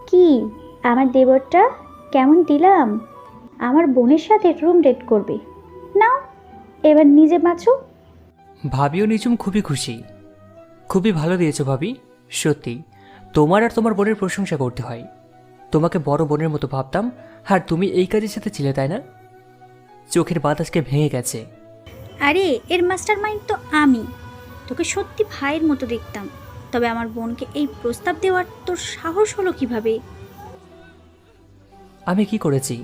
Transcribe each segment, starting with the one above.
কি আমার দেবরটা কেমন দিলাম? আমার বোনের সাথে রুম ডেট করবে। নাও এবার নিজে বাঁচো। ভাবি ও নিঝুম খুবই খুশি। খুবই ভালো দিয়েছো ভাবি। সত্যি তোমার আর তোমার বোনের প্রশংসা করতে হয়। তোমাকে বড় বোনের মতো ভাবতাম, আর তুমি এই কাজের সাথে ছিলে, তাই না? চোখের বাতাসকে ভেঙে গেছে। আরে এর মাস্টার মাইন্ড তো আমি। তোকে সত্যি ভাইয়ের মতো দেখতাম। তবে আমার বোনকে এই প্রস্তাব দেওয়ার তোর সাহস হলো কিভাবে? আমি কি করেছি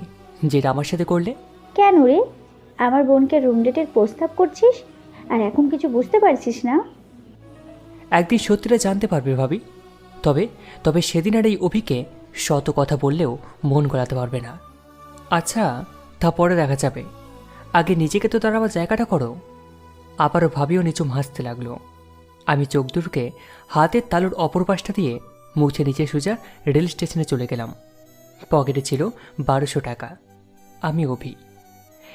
যেটা আমার সাথে করলে? কেন রে, আমার বোনকে রুম ডেটের প্রস্তাব করছিস আর এখন কিছু বুঝতে পারছিস না? একদিন সত্যিটা জানতে পারবে ভাবি। তবে তবে সেদিন আর এই অভিকে শত কথা বললেও মন গলাতে পারবে না। আচ্ছা, তা পরে দেখা যাবে। আগে নিজেকে তো দাঁড়াবার জায়গাটা করো। আবারও ভাবিও নিচুম হাসতে লাগলো। আমি চোখ দুটোকে হাতের তালুর অপর পাশটা দিয়ে মুছে নিচে সোজা রেল স্টেশনে চলে গেলাম। পকেটে ছিল 1200 টাকা। আমি অভি।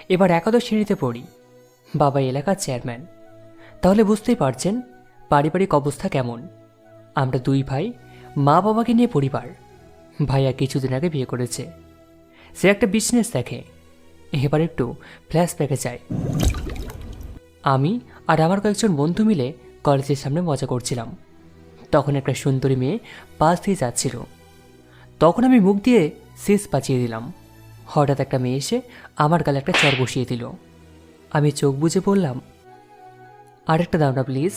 এবার একাদশ শ্রেণীতে পড়ি। বাবা এলাকার চেয়ারম্যান। তাহলে বুঝতেই পারছেন পারিবারিক অবস্থা কেমন। আমরা দুই ভাই, মা বাবাকে নিয়ে পরিবার। ভাইয়া কিছুদিন আগে বিয়ে করেছে। সে একটা বিজনেস দেখে। এবার একটু ফ্ল্যাশব্যাকে যায়। আমি আর আমার কয়েকজন বন্ধু মিলে কলেজের সামনে মজা করছিলাম। তখন একটা সুন্দরী মেয়ে পাশ দিয়ে যাচ্ছিল। তখন আমি মুখ দিয়ে শেষ বাঁচিয়ে দিলাম। হঠাৎ একটা মেয়ে এসে আমার গালে একটা চর বসিয়ে দিল। আমি চোখ বুজে বললাম, আরেকটা দাও না প্লিজ।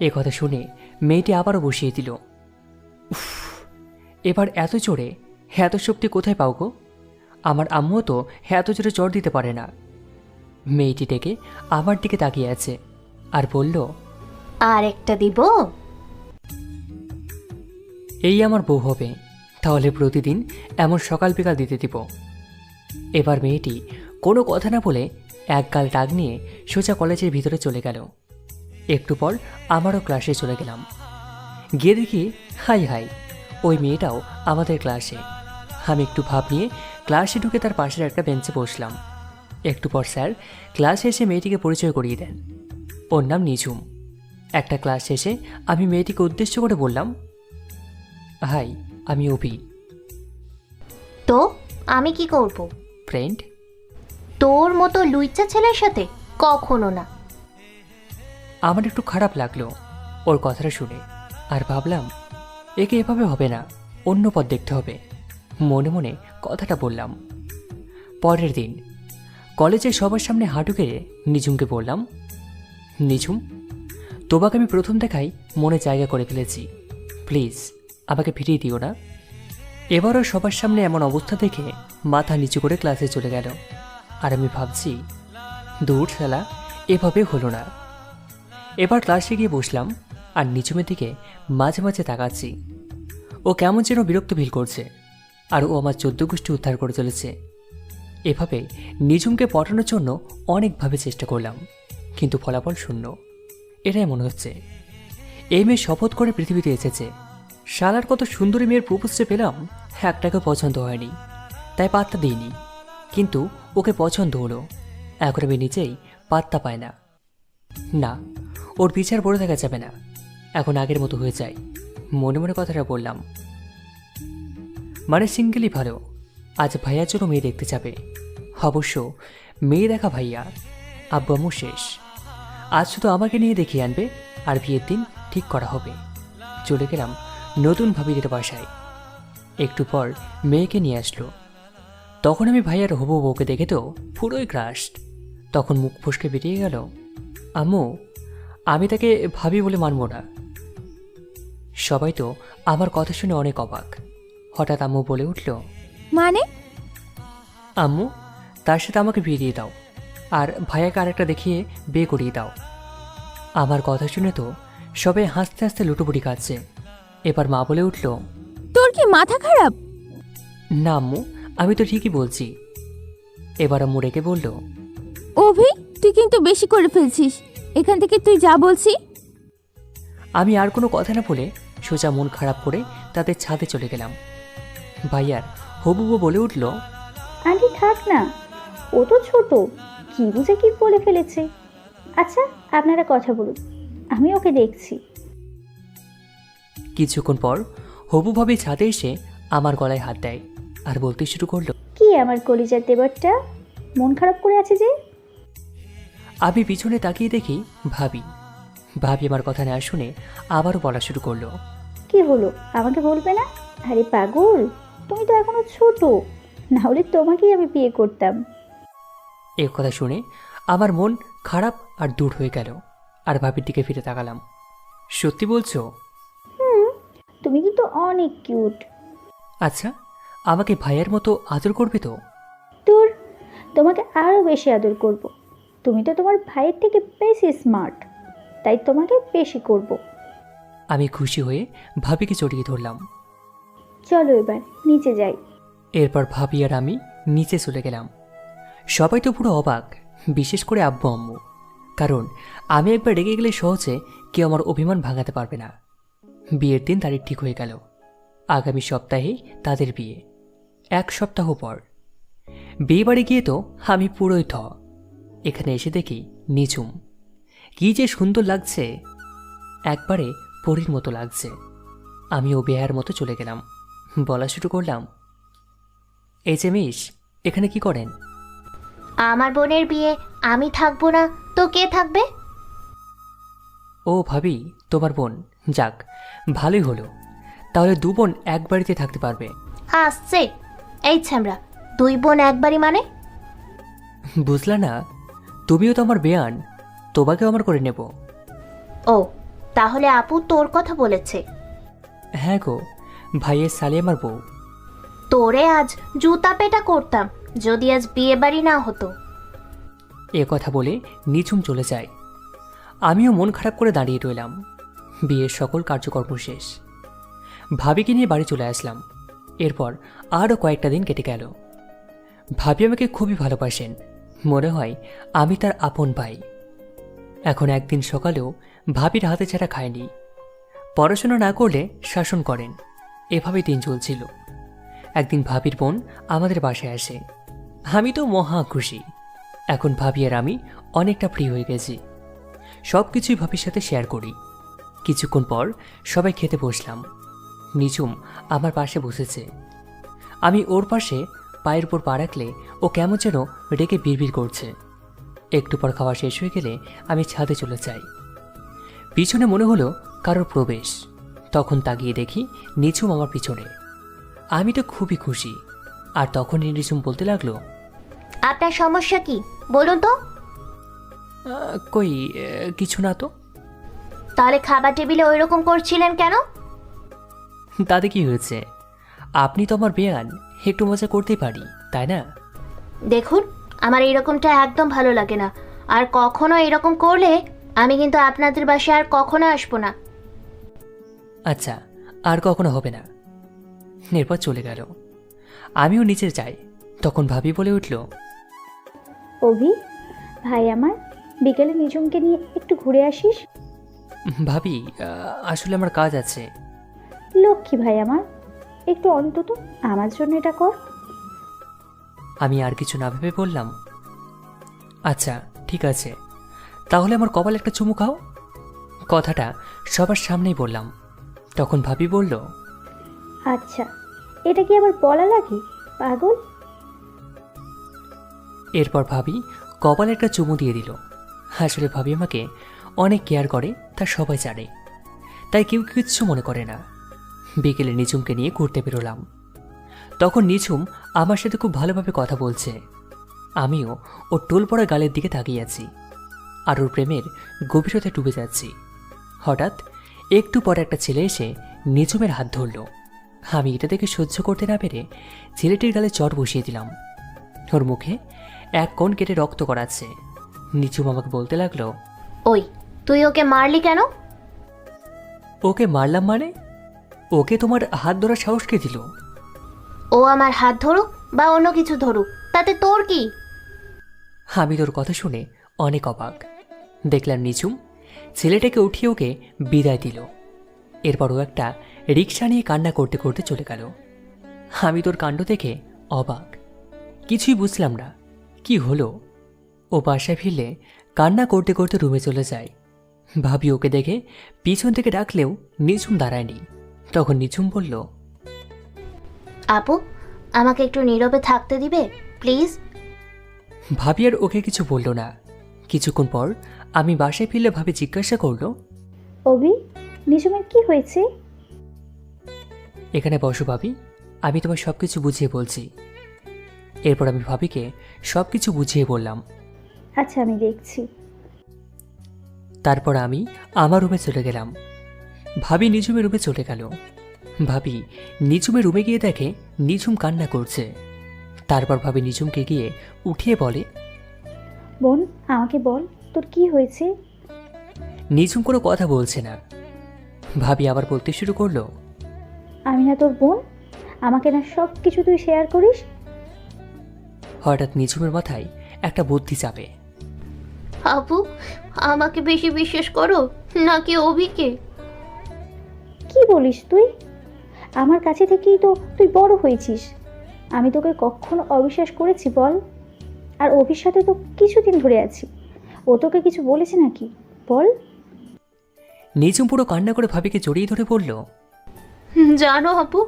এ কথা শুনে মেয়েটি আবারও বসিয়ে দিল। উফ, এবার এত জোরে এত শক্তি কোথায় পাও গো? আমার আম্মুও তো এত জোরে চর দিতে পারে না। মেয়েটি ডেকে আমার দিকে তাকিয়ে আছে আর বলল, আর একটা দিব? এই আমার বউ হবে, তাহলে প্রতিদিন এমন সকাল বিকাল দিতে দিব। এবার মেয়েটি কোনো কথা না বলে এক গাল টাক নিয়ে সোজা কলেজের ভিতরে চলে গেল। একটু পর আমারও ক্লাসে চলে গেলাম। গিয়ে দেখি হাই হাই, ওই মেয়েটাও আমাদের ক্লাসে। আমি একটু ভাব নিয়ে ক্লাসে ঢুকে তার পাশের একটা বেঞ্চে বসলাম। একটু পর স্যার ক্লাসে এসে মেয়েটিকে পরিচয় করিয়ে দেন। ওর নাম নিঝুম। একটা ক্লাস শেষে আমি মেয়েটিকে উদ্দেশ্য করে বললাম, হাই, আমি অভি। তো আমি কি করব? ফ্রেন্ড। তোর মতো লুইচা ছেলের সাথে কখনো না। আমার একটু খারাপ লাগলো ওর কথাটা শুনে, আর ভাবলাম একে এভাবে হবে না, অন্য পথ দেখতে হবে। মনে মনে কথাটা বললাম। পরের দিন কলেজের সবার সামনে হাঁটু গেড়ে নিঝুমকে বললাম, নিঝুম, তোমাকে আমি প্রথম দেখাই মনে জায়গা করে ফেলেছি। প্লিজ আমাকে ফিরিয়ে দিও না। এবারও সবার সামনে এমন অবস্থা দেখে মাথা নিচু করে ক্লাসে চলে গেল। আর আমি ভাবছি, দূর শালা, এভাবে হলো না। এবার ক্লাসে গিয়ে বসলাম আর নিঝুমের দিকে মাঝে মাঝে তাকাচ্ছি। ও কেমন যেন বিরক্ত ফিল করছে, আর ও আমার 14 গোষ্ঠী উদ্ধার করে চলেছে। এভাবে নিঝুমকে পটানোর জন্য অনেকভাবে চেষ্টা করলাম, কিন্তু ফলাফল শূন্য। এটাই মনে হচ্ছে এই মেয়ে শপথ করে পৃথিবীতে এসেছে। শালার কত সুন্দরী মেয়ের প্রপোজে পেলাম, একটাকে পছন্দ হয়নি, তাই পাত্তা দিইনি। কিন্তু ওকে পছন্দ হলো, এখন আমি নিজেই পাত্তা পায় না। না, ওর বিচার পড়ে থাকা যাবে না, এখন আগের মতো হয়ে যায়। মনে মনে কথাটা বললাম। মানে সিঙ্গেলই ভালো। আজ ভাইয়ার জন্য মেয়ে দেখতে যাবে। অবশ্য মেয়ে দেখা ভাইয়া, আব্বু আম্মু শেষ। আজ শুধু আমাকে নিয়ে দেখিয়ে আনবে, আর বিয়ের দিন ঠিক করা হবে। চলে গেলাম নতুন ভাবিদের বাসায়। একটু পর মেয়েকে নিয়ে আসলো। তখন আমি ভাইয়ার হবু বউকে দেখে তো পুরোই ক্রাশড। তখন মুখ ফসকে বেরিয়ে গেল, আম্মু, আমি তাকে ভাবি বলে মানব না। সবাই তো আমার কথা শুনে অনেক অবাক। হঠাৎ আম্মু বলে উঠল, মানে? আম্মু, তার সাথে আমাকে বিয়ে দিয়ে দাও, আর ভাইয়াকে আরেকটা দেখিয়ে বিয়ে করিয়ে দাও। আমার কথা শুনে তো সবাই হাসতে হাসতে লুটোপুটি খাচ্ছে। এবার মা বলে উঠল, তোর কি মাথা খারাপ? না আম্মু, আমি তো ঠিকই বলছি। এবার আম্মু রেগে বলল, অভি, তুই কিন্তু বেশি করে ফেলছিস। এখান থেকে তুই যা বলছি। আমি আর কোনো কথা না বলে সোজা মন খারাপ করে তাদের ছাদে চলে গেলাম। ভাইয়ার হবু বউ বলে উঠল, আন্টি থাক না, ও তো ছোট, কি বুঝে কি বলে ফেলেছে। আচ্ছা আপনারা কথা বলুন, আমি ওকে দেখছি। কিছুক্ষণ পর হবুভাবে ছাদে এসে আমার গলায় হাত দেয় আর বলতে শুরু করলো, কি আমার কলিজার দেবরটা, মন খারাপ করে আছে যে? আমি পিছনে তাকিয়ে দেখি ভাবি। ভাবি আমার কথা না শুনে আবারও বলা শুরু করলো, কি হলো আমাকে বলবে না? আরে পাগল, তুমি তো এখনো ছোট, না হলে তোমাকেই আমি বিয়ে করতাম। এ কথা শুনে আমার মন খারাপ আর দূর হয়ে গেল আর ভাবির দিকে ফিরে তাকালাম। সত্যি বলছো? তুমি কিন্তু অনেক কিউট। আচ্ছা, আমাকে ভাইয়ের মতো আদর করবে তো? তোর, তোমাকে আরও বেশি আদর করব। তুমি তো তোমার ভাইয়ের থেকে বেশি স্মার্ট, তাই তোমাকে বেশি করব। আমি খুশি হয়ে ভাবিকে জড়িয়ে ধরলাম। চলো এবার নিচে যাই। এরপর ভাবি আর আমি নিচে চলে গেলাম। সবাই তো পুরো অবাক, বিশেষ করে আব্বু আম্মু, কারণ আমি একবার রেগে গেলে সহজে কেউ আমার অভিমান ভাঙাতে পারবে না। বিয়ের দিন তারিখ ঠিক হয়ে গেল। আগামী সপ্তাহেই তাদের বিয়ে। 1 সপ্তাহ পর বিয়ে বাড়ি গিয়ে তো আমি পুরোই থ। এখানে এসে দেখি নিঝুম। কি যে সুন্দর লাগছে, একবারে পরীর মতো লাগছে। আমিও বেহার মতো চলে গেলাম। বলা শুরু করলাম, এই যে মিস, এখানে কি করেন? আমার বোনের বিয়ে আমি থাকবো না তো কে থাকবে? ও ভাবি, তোমার বোন? যাক, ভালোই হলো। তাহলে 2 বোন এক বাড়িতে থাকতে পারবে। আসছে এই ছ্যামরা, 2 বোন একবারই মানে? বুঝলা না? তুমিও তো আমার বেয়ান, তোমাকেও আমার করে নেব। ও, তাহলে আপু তোর কথা বলেছে? হ্যাঁ গো, ভাইয়ের সালে আমার বউ। তোরে আজ জুতা পেটা করতাম যদি আজ বিয়ে বাড়ি না হতো। এ কথা বলে নিঝুম চলে যায়। আমিও মন খারাপ করে দাঁড়িয়ে রইলাম। বিয়ের সকল কার্যকর্ম শেষ। ভাবিকে নিয়ে বাড়ি চলে আসলাম। এরপর আরও কয়েকটা দিন কেটে গেল। ভাবি আমাকে খুবই ভালোবাসেন, মনে হয় আমি তার আপন ভাই। এখন একদিন সকালেও ভাবির হাতে ছাড়া খায়নি। পড়াশোনা না করলে শাসন করেন, এভাবে দিন চলছিল। একদিন ভাবির বোন আমাদের বাসায় আসে। আমি তো মহা খুশি। এখন ভাবি আর আমি অনেকটা ফ্রি হয়ে গেছি। সব কিছুই ভাবির সাথে শেয়ার করি। কিছুক্ষণ পর সবাই খেতে বসলাম। নিঝুম আমার পাশে বসেছে। আমি ওর পাশে পায়ের উপর পা রাখলে ও কেমন যেন রেগে বিড়বিড় করছে। একটু পর খাওয়া শেষ হয়ে গেলে আমি ছাদে চলে যাই। পিছনে মনে হলো কারোর প্রবেশ। তখন তাকিয়ে দেখি নিঝুম আমার পিছনে। আমি তো খুবই খুশি। আর তখনই নিঝুম বলতে লাগলো, আপনার সমস্যা কি বলুন তো? কই, কিছু না তো। তাহলে খাবার টেবিলে ওই রকম করছিলেন কেন? তাতে কি হয়েছে? আপনি তো আমার বেয়ান, একটু মজা করতেই পারি, তাই না? দেখুন, আমার এরকমটা একদম ভালো লাগে না। আর কখনো এরকম করলে আমি কিন্তু আপনাদের বাসায় আর কখনো আসবো না। আচ্ছা, আর কখনো হবে না। এরপর চলে গেল। আমিও নিচে যাই। তখন ভাবি বলে উঠল, অভি, ভাই আমার, বিকেলে নিঝুমকে নিয়ে একটু ঘুরে আসিস। ভাবি, আসলে আমার কাজ আছে। লক্ষ্মী ভাই আমার, একটু অন্তত আমার জন্য এটা কর। আমি আর কিছু না ভেবে বললাম, আচ্ছা ঠিক আছে, তাহলে আমার কপালে একটা চুমু খাও। কথাটা সবার সামনেই বললাম। তখন ভাবি বলল, আচ্ছা, এটা কি আবার বলা লাগে পাগল? এরপর ভাবি কপালে একটা চুমু দিয়ে দিল। আসলে ভাবি আমাকে অনেক কেয়ার করে, তা সবাই জানে, তাই কেউ কিচ্ছু মনে করে না। বিকেলে নিঝুমকে নিয়ে ঘুরতে বেরোলাম। তখন নিঝুম আমার সাথে খুব ভালোভাবে কথা বলছে। আমিও ওর টোল পড়া গালের দিকে তাকিয়ে আছি আর ওর প্রেমের গভীরতায় ডুবে যাচ্ছি। হঠাৎ একটু পর একটা ছেলে এসে নিঝুমের হাত ধরল। আমি এটা দেখে সহ্য করতে না পেরে ছেলেটির গালে চট বসিয়ে দিলাম। ওর মুখে এক কোণ কেটে রক্ত করাচ্ছে। নিঝুম আমাকে বলতে লাগলো, ওই, তুই ওকে মারলি কেন? ওকে মারলাম মানে? ওকে তোমার হাত ধরার সাহস কে দিল? ও আমার হাত ধরুক বা অন্য কিছু ধরুক, তাতে তোর কি? আমি তোর কথা শুনে অনেক অবাক। দেখলাম নিঝুম ছেলেটাকে উঠিয়ে ওকে বিদায় দিল। এরপর ও একটা রিক্সা নিয়ে কান্না করতে করতে চলে গেল। আমি তোর কাণ্ড দেখে অবাক, কিছুই বুঝলাম না কি হলো। ও বাসায় ফিরলে কান্না করতে করতে রুমে চলে যায়। ভাবি ওকে দেখে পিছন থেকে ডাকলেও নিঝুম দাঁড়ায়নি, তখন নিঝুম বলল, আপু, আমাকে একটু নীরবে থাকতে দিবে প্লিজ? ভাবি আর ওকে কিছু বলল না। কিছুক্ষণ পর আমি বাসায় ফিরলে ভাবি জিজ্ঞাসা করলো, অভি, নিঝুমের কি হয়েছে? এখানে বসো ভাবি, আমি তোমার সব কিছু বুঝিয়ে বলছি। এরপর আমি ভাবিকে সব কিছু বুঝিয়ে বললাম। আচ্ছা, আমি দেখছি। তারপর আমি আমার রুমে চলে গেলাম। ভাবি নিঝুমের রুমে চলে গেল। ভাবি নিঝুমের রুমে গিয়ে দেখে নিঝুম কান্না করছে। তারপর ভাবি নিঝুমকে গিয়ে উঠিয়ে বলে, বোন, আমাকে বল তোর কি হয়েছে? নিঝুম কোনো কথা বলছে না। ভাবি আবার বলতে শুরু করলো, আমি না তোর বোন? আমাকে না সব কিছু তুই শেয়ার করিস? হঠাৎ নিঝুমের মাথায় একটা বুদ্ধি চাপে। আপু, আমাকে বেশি বিশ্বাস করো নাকি অভিকে? কি বলিস তুই? আমার কাছে থেকেই তো তুই বড় হয়েছিস। আমি তোকে কখনো অবিশ্বাস করেছি বল? আর অভির সাথে তো কিছুদিন ধরে আছি, ও তোকে কিছু বলেছে নাকি বল? নিঝুম পুরো কান্না করে ভাবিকে জড়িয়ে ধরে বলল, জানো আপু,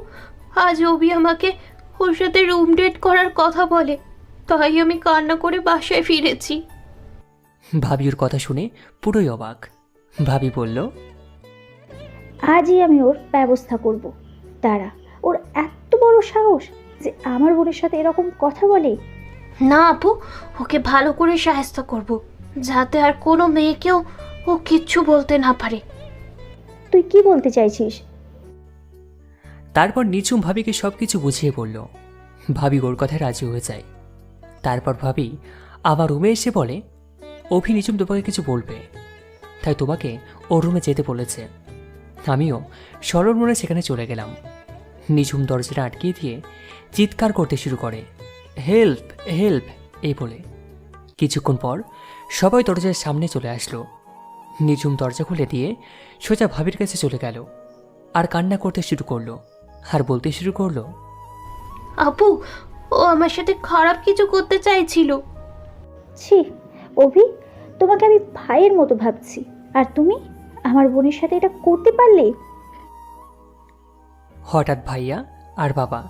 আজ অভি আমাকে ওর সাথে রুম ডেট করার কথা বলে, তাই আমি কান্না করে বাসায় ফিরেছি। ভাবি ওর কথা শুনে পুরোই অবাক। ভাবি বলল, আজই আমি ওর ব্যবস্থা করব। দাঁড়া, ওর এত বড় সাহস যে আমার বোনের সাথে এরকম কথা বলে? না আপু, ওকে ভালো করে সাহায্য করব, যাতে আর কোনো মেয়েকেও ও কিচ্ছু বলতে না পারে। তুই কি বলতে চাইছিস? তারপর নিঝুম ভাবিকে সবকিছু বুঝিয়ে বলল। ভাবি ওর কথায় রাজি হয়ে যায়। তারপর ভাবি আবার রুমে এসে বলে, অভি নিঝুম তোমাকে কিছু বলবে, তাই তোমাকে ওর রুমে যেতে বলেছে। আমিও সরল মনে সেখানে চলে গেলাম। নিঝুম দরজাটা আটকিয়ে দিয়ে চিৎকার করতে শুরু করে, হেল্প হেল্প এই বলে। কিছুক্ষণ পর সবাই দরজার সামনে চলে আসলো। নিঝুম দরজা খুলে দিয়ে সোজা ভাবির কাছে চলে গেল আর কান্না করতে শুরু করলো আর বলতে শুরু করলো, আপু, ও আমার সাথে খারাপ কিছু করতে চাইছিল। ছি অভি, তোমাকে আমি ভাইয়ের মতো ভাবছি, আর তুমি আমার বোনের সাথে এটা করতে পারলে? হঠাৎ ভাইয়া আর বাবা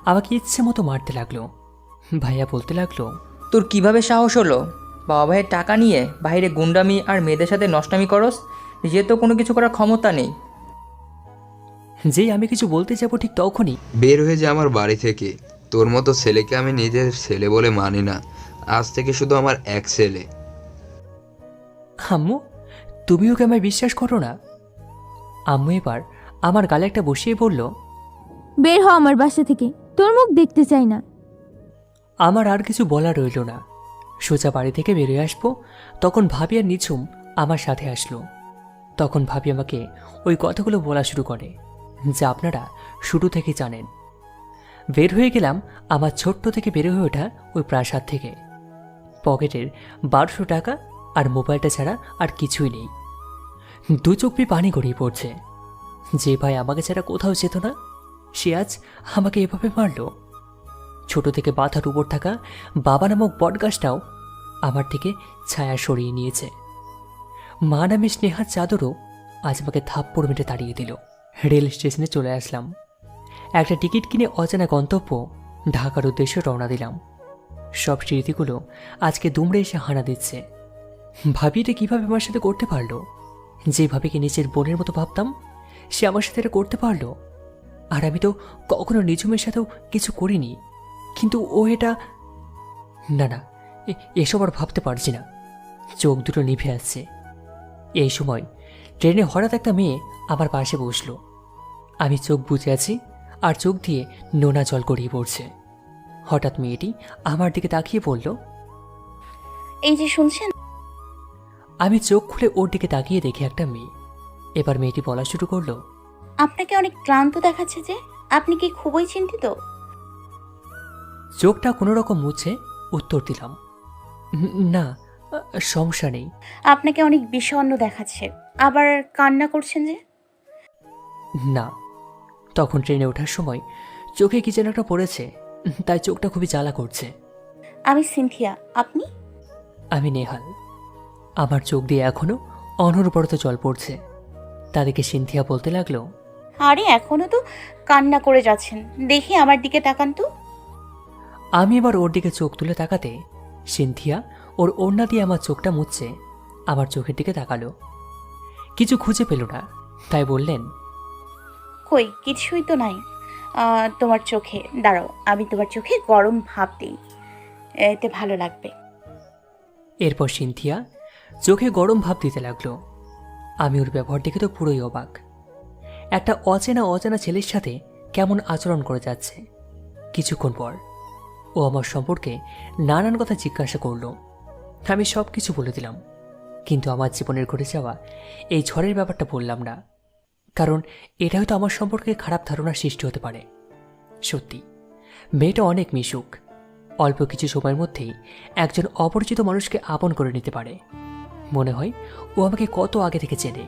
আমাকে ইচ্ছে মতো মারতে লাগলো। ভাইয়া বলতে লাগলো, তোর কিভাবে সাহস হলো বাবা ভাইয়ের টাকা নিয়ে বাইরে গুন্ডামি আর মেয়েদের সাথে নষ্টামি করস? যে তো কোনো কিছু করার ক্ষমতা নেই। যেই আমি কিছু বলতে যাবো ঠিক তখনই বের হয়ে যা আমার বাড়ি থেকে। তোর মতো ছেলেকে আমি নিজের ছেলে বলে মানি না। আজ থেকে শুধু আমার এক ছেলে। আম্মু, তুমি ওকে আমায় বিশ্বাস করো না? আম্মু এবার আমার গালে একটা বসিয়ে বলল, বের হ আমার বাসা থেকে, তোর মুখ দেখতে চাই না। আমার আর কিছু বলা রইল না। সোজা বাড়ি থেকে বেরিয়ে আসবো, তখন ভাবি আর নিঝুম আমার সাথে আসলো। তখন ভাবি আমাকে ওই কথাগুলো বলা শুরু করে যা আপনারা শুরু থেকে জানেন। বের হয়ে গেলাম আমার ছোট্ট থেকে বের হয়ে ওঠা ওই প্রাসাদ থেকে। পকেটের 1200 টাকা আর মোবাইলটা ছাড়া আর কিছুই নেই। দু চোখ বেয়ে পানি গড়িয়ে পড়ছে। যে ভাই আমাকে ছাড়া কোথাও যেত না, সে আজ আমাকে এভাবে মারল। ছোট থেকে মাথার উপর থাকা বাবা নামক বটগাছটাও আমার থেকে ছায়া সরিয়ে নিয়েছে। মা নামে স্নেহার চাদরও আজ আমাকে থাপ্পড় মেটে তাড়িয়ে দিল। রেল স্টেশনে চলে আসলাম। একটা টিকিট কিনে অজানা গন্তব্য ঢাকার উদ্দেশ্যে রওনা দিলাম। সব স্মৃতিগুলো আজকে দুমড়ে এসে হানা দিচ্ছে। ভাবি এটা কীভাবে আমার সাথে করতে পারলো? যে ভাবিকে নিজের বোনের মতো ভাবতাম, সে আমার সাথে এটা করতে পারলো। আর আমি তো কখনো নিঝুমের সাথেও কিছু করিনি, কিন্তু ও এটা... না না, এসব আর ভাবতে পারছি না। চোখ দুটো নিভে আসছে। এই সময় ট্রেনে হঠাৎ একটা মেয়ে আমার পাশে বসলো। আমি চোখ বুজে আছি আর চোখ দিয়ে নোনা জল গড়িয়ে পড়ছে। হঠাৎ মেয়েটি আমার দিকে তাকিয়ে বলল, এই যে শুনছেন, আমি চোখ খুলে ওর দিকে তাকিয়ে দেখি একটা মেয়ে। এবার মেয়েটি বলা শুরু করলো, আপনাকে অনেক ক্লান্ত দেখাচ্ছে যে, আপনি কি খুবই চিন্তিত? চোখটা কোনো রকম মুছে উত্তর দিলাম, না, সমস্যা নেই। আপনাকে অনেক বিষণ্ণ দেখাচ্ছে, আবার কান্না করছেন যে? না। তখন ট্রেনে ওঠার সময় চোখে কি যেন একটা পড়েছে, তাই চোখটা খুবই জ্বালা করছে। আমি সিনথিয়া, আপনি? আমি নেহাল। আমার চোখ দিয়ে এখনো অনবরত জল পড়ছে। তাদেরকে সিনথিয়া বলতে লাগলো, আরে এখনো তো কান্না করে যাচ্ছেন, দেখি আমার দিকে তাকান তো। আমি এবার ওর দিকে চোখ তুলে তাকাতে সিনথিয়া ওর ওড়না দিয়ে আমার চোখটা মুছছে আমার চোখের দিকে তাকালো। কিছু খুঁজে পেল না, তাই বললেন, কই কিছুই তো নাই তোমার চোখে। দাঁড়াও, আমি তোমার চোখে গরম ভাব দিই, এতে ভালো লাগবে। এরপর সিনথিয়া চোখে গরম ভাব দিতে লাগলো। আমি ওর ব্যবহার দেখে তো পুরোই অবাক। একটা অজানা ছেলের সাথে কেমন আচরণ করে যাচ্ছে। কিছুক্ষণ পর ও আমার সম্পর্কে নানান কথা জিজ্ঞাসা করলো। আমি সব কিছু বলে দিলাম, কিন্তু আমার জীবনের ঘটে যাওয়া এই ঝড়ের ব্যাপারটা বললাম না, কারণ এটা হয়তো আমার সম্পর্কে খারাপ ধারণা সৃষ্টি হতে পারে। সত্যি মেয়েটা অনেক মিশুক, অল্প কিছু সময়ের মধ্যেই একজন অপরিচিত মানুষকে আপন করে নিতে পারে। মনে হয় ও আমাকে কত আগে থেকে চেনে।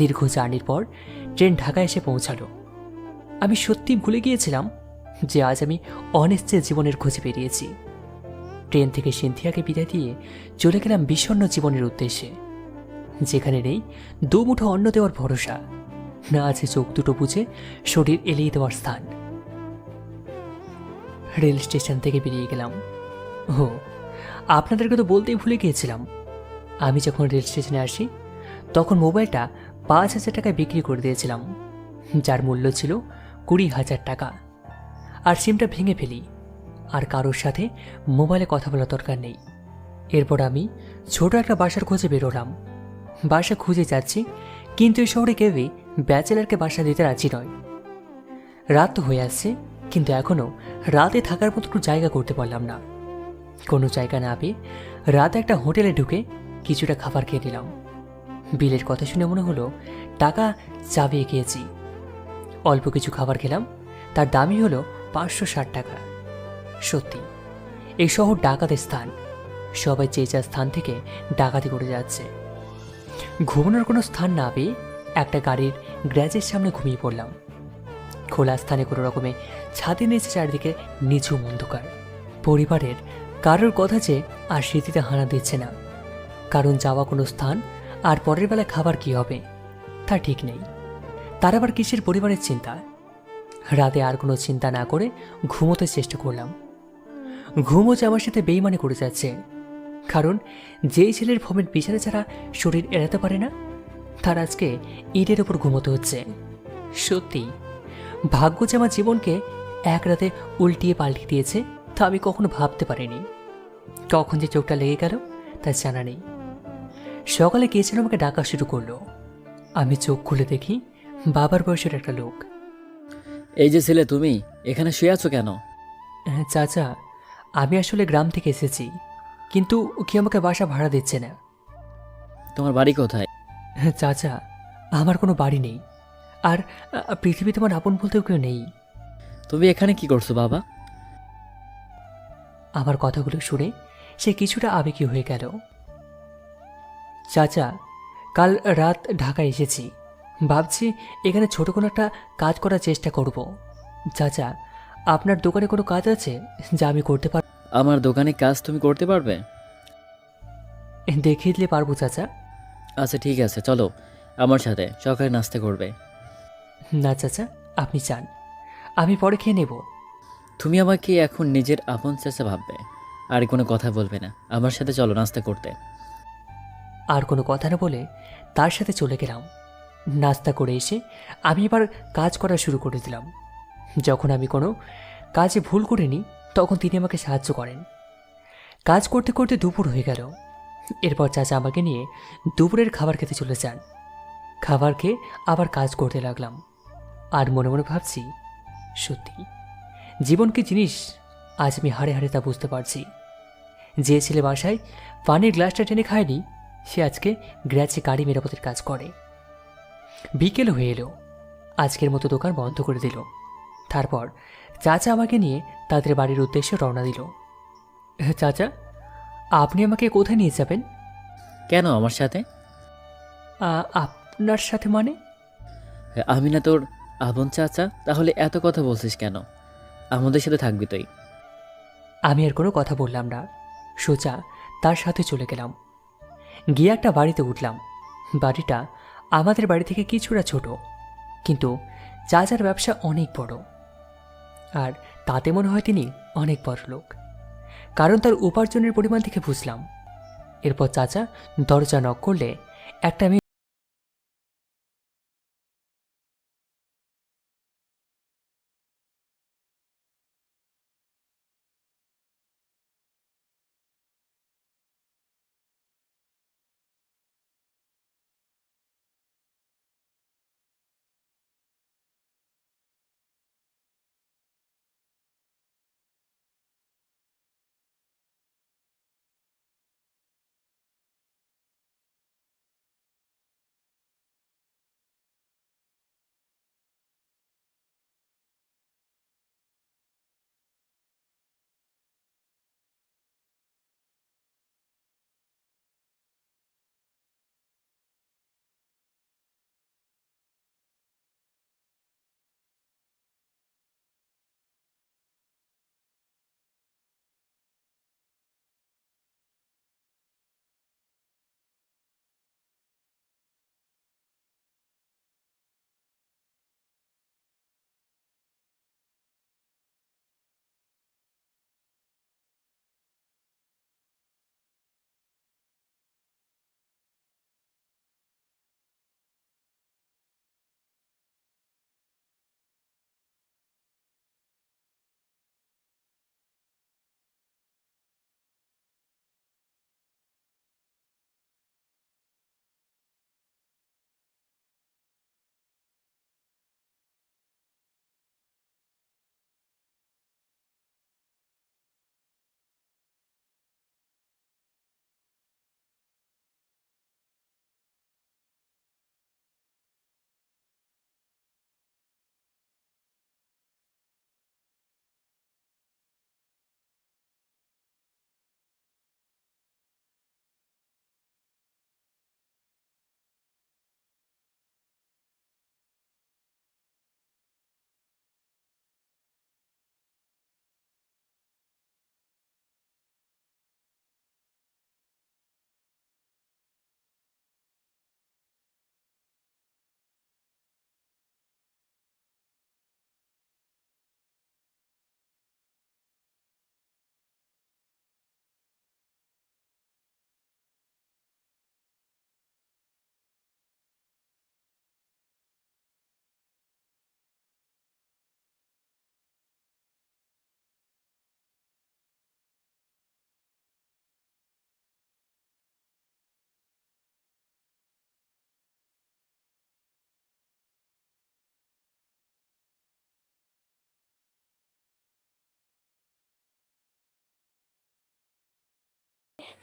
দীর্ঘ জার্নির পর ট্রেন ঢাকায় এসে পৌঁছালো। আমি সত্যি ভুলে গিয়েছিলাম যে আজ আমি অনিশ্চিত জীবনের খোঁজে বেরিয়েছি। ট্রেন থেকে সিনথিয়াকে বিদায় দিয়ে চলে গেলাম বিষণ্ণ জীবনের উদ্দেশ্যে, যেখানে নেই দুমুঠো অন্ন দেওয়ার ভরসা, না আছে চোখ দুটো বুঝে শরীর এলিয়ে দেওয়ার স্থান। রেল স্টেশন থেকে বেরিয়ে গেলাম। ও, আপনাদেরকে তো বলতেই ভুলে গিয়েছিলাম, আমি যখন রেল স্টেশনে আসি তখন মোবাইলটা 5,000 টাকায় বিক্রি করে দিয়েছিলাম, যার মূল্য ছিল 20,000 টাকা। আর সিমটা ভেঙে ফেলি, আর কারোর সাথে মোবাইলে কথা বলার দরকার নেই। এরপর আমি ছোট একটা বাসার খোঁজে বেরোলাম। বাসা খুঁজে যাচ্ছি, কিন্তু এই শহরে কেউই ব্যাচেলারকে বাসা দিতে রাজি নয়। রাত তো হয়ে আসছে, কিন্তু এখনও রাতে থাকার মতো একটু জায়গা করতে পারলাম না। কোনো জায়গা না পেয়ে রাতে একটা হোটেলে ঢুকে কিছুটা খাবার খেয়ে নিলাম। বিলের কথা শুনে মনে হলো টাকা চাবিয়ে খেয়েছি। অল্প কিছু খাবার খেলাম, তার দামই হলো 560 টাকা। সত্যি এই শহর ডাকাতের স্থান, সবাই যে যার স্থান থেকে ডাকাতি করে যাচ্ছে। ঘুমানোর কোনো স্থান না পেয়ে একটা গাড়ির গ্যারেজের সামনে ঘুমিয়ে পড়লাম। খোলা স্থানে কোনো রকমে ছাদে নিচে চারিদিকে নিঝুম অন্ধকার। পরিবারের কারোর কথা যে আর স্মৃতিতে হানা দিচ্ছে না, কারণ যাওয়া কোনো স্থান আর পরের বেলায় খাবার কি হবে তা ঠিক নেই। তার আবার কিসের পরিবারের চিন্তা। রাতে আর কোনো চিন্তা না করে ঘুমোতে চেষ্টা করলাম। ঘুমও যে আমার সাথে বেইমানি করে যাচ্ছে, কারণ যেই ছেলের ভ্রমের বিছানা ছাড়া শরীর এড়াতে পারে না, তার আজকে ইটের ওপর ঘুমোতে হচ্ছে। সত্যি ভাগ্য যে আমার জীবনকে এক রাতে উল্টিয়ে পাল্টিয়ে দিয়েছে তা আমি কখনো ভাবতে পারিনি। কখন যে চোখটা লেগে গেল তা জানা নেই। সকালে কে যেন আমাকে ডাকা শুরু করলো। আমি চোখ খুলে দেখি বাবার বয়সের একটা লোক। এই যে ছেলে, তুমি এখানে শুয়ে আছো কেন? চাচা, আমি আসলে গ্রাম থেকে এসেছি, কিন্তু কি আমাকে বাসা ভাড়া দিচ্ছে না। তোমার বাড়ি কোথায়? চাচা, আমার কোনো বাড়ি নেই, আর পৃথিবীতে আমার আপন বলতেও কেউ নেই। তুমি এখানে কি করছো বাবা? আমার কথাগুলো শুনে সে কিছুটা আবেগী হয়ে গেল। চাচা, কাল রাত ঢাকায় এসেছি, ভাবছি এখানে ছোট কোনো একটা কাজ করার চেষ্টা করব। চাচা, আপনার দোকানে কোনো কাজ আছে যা আমি করতে পারব? আমার দোকানে কাজ তুমি করতে পারবে? দেখিয়ে দিলে পারবো চাচা। আচ্ছা ঠিক আছে, চলো আমার সাথে, সকালে নাস্তা করবে। না চাচা, আপনি চান, আমি পরে খেয়ে নেব। তুমি আমাকে এখন নিজের আপন চাচা ভাববে, আর কোনো কথা বলবে না। আমার সাথে চলো নাস্তা করতে। আর কোনো কথা না বলে তার সাথে চলে গেলাম। নাস্তা করে এসে আমি এবার কাজ করা শুরু করে দিলাম। যখন আমি কোনো কাজে ভুল করিনি তখন তিনি আমাকে সাহায্য করেন। কাজ করতে করতে দুপুর হয়ে গেল। এরপর চাচা আমাকে নিয়ে দুপুরের খাবার খেতে চলে যান। খাবার খেয়ে আবার কাজ করতে লাগলাম, আর মনে মনে ভাবছি, সত্যি জীবন কি জিনিস আজ আমি হাড়ে হাড়ে তা বুঝতে পারছি। যে ছেলে বাসায় পানির গ্লাসটা টেনে খায়নি, সে আজকে গ্রাচে গাড়ি মেরামতের কাজ করে। বিকেল হয়ে এলো, আজকের মতো দোকান বন্ধ করে দিল। তারপর চাচা আমাকে নিয়ে তাদের বাড়ির উদ্দেশ্যে রওনা দিল। চাচা, আপনি আমাকে কোথায় নিয়ে যাবেন? কেন আমার সাথে? আপনার সাথে মানে? আমি না তোর আপন চাচা, তাহলে এত কথা বলছিস কেন? আমাদের সাথে থাকবি তুই। আমি আর কোনো কথা বললাম না, সোজা তার সাথে চলে গেলাম। গিয়ে একটা বাড়িতে উঠলাম। বাড়িটা আমাদের বাড়ি থেকে কিছুটা ছোট, কিন্তু চাচার ব্যবসা অনেক বড়, আর তাতে মনে হয় তিনি অনেক বড় লোক, কারণ তার উপার্জনের পরিমাণ থেকে বুঝলাম। এরপর চাচা দরজা নক করলে একটা মেয়ে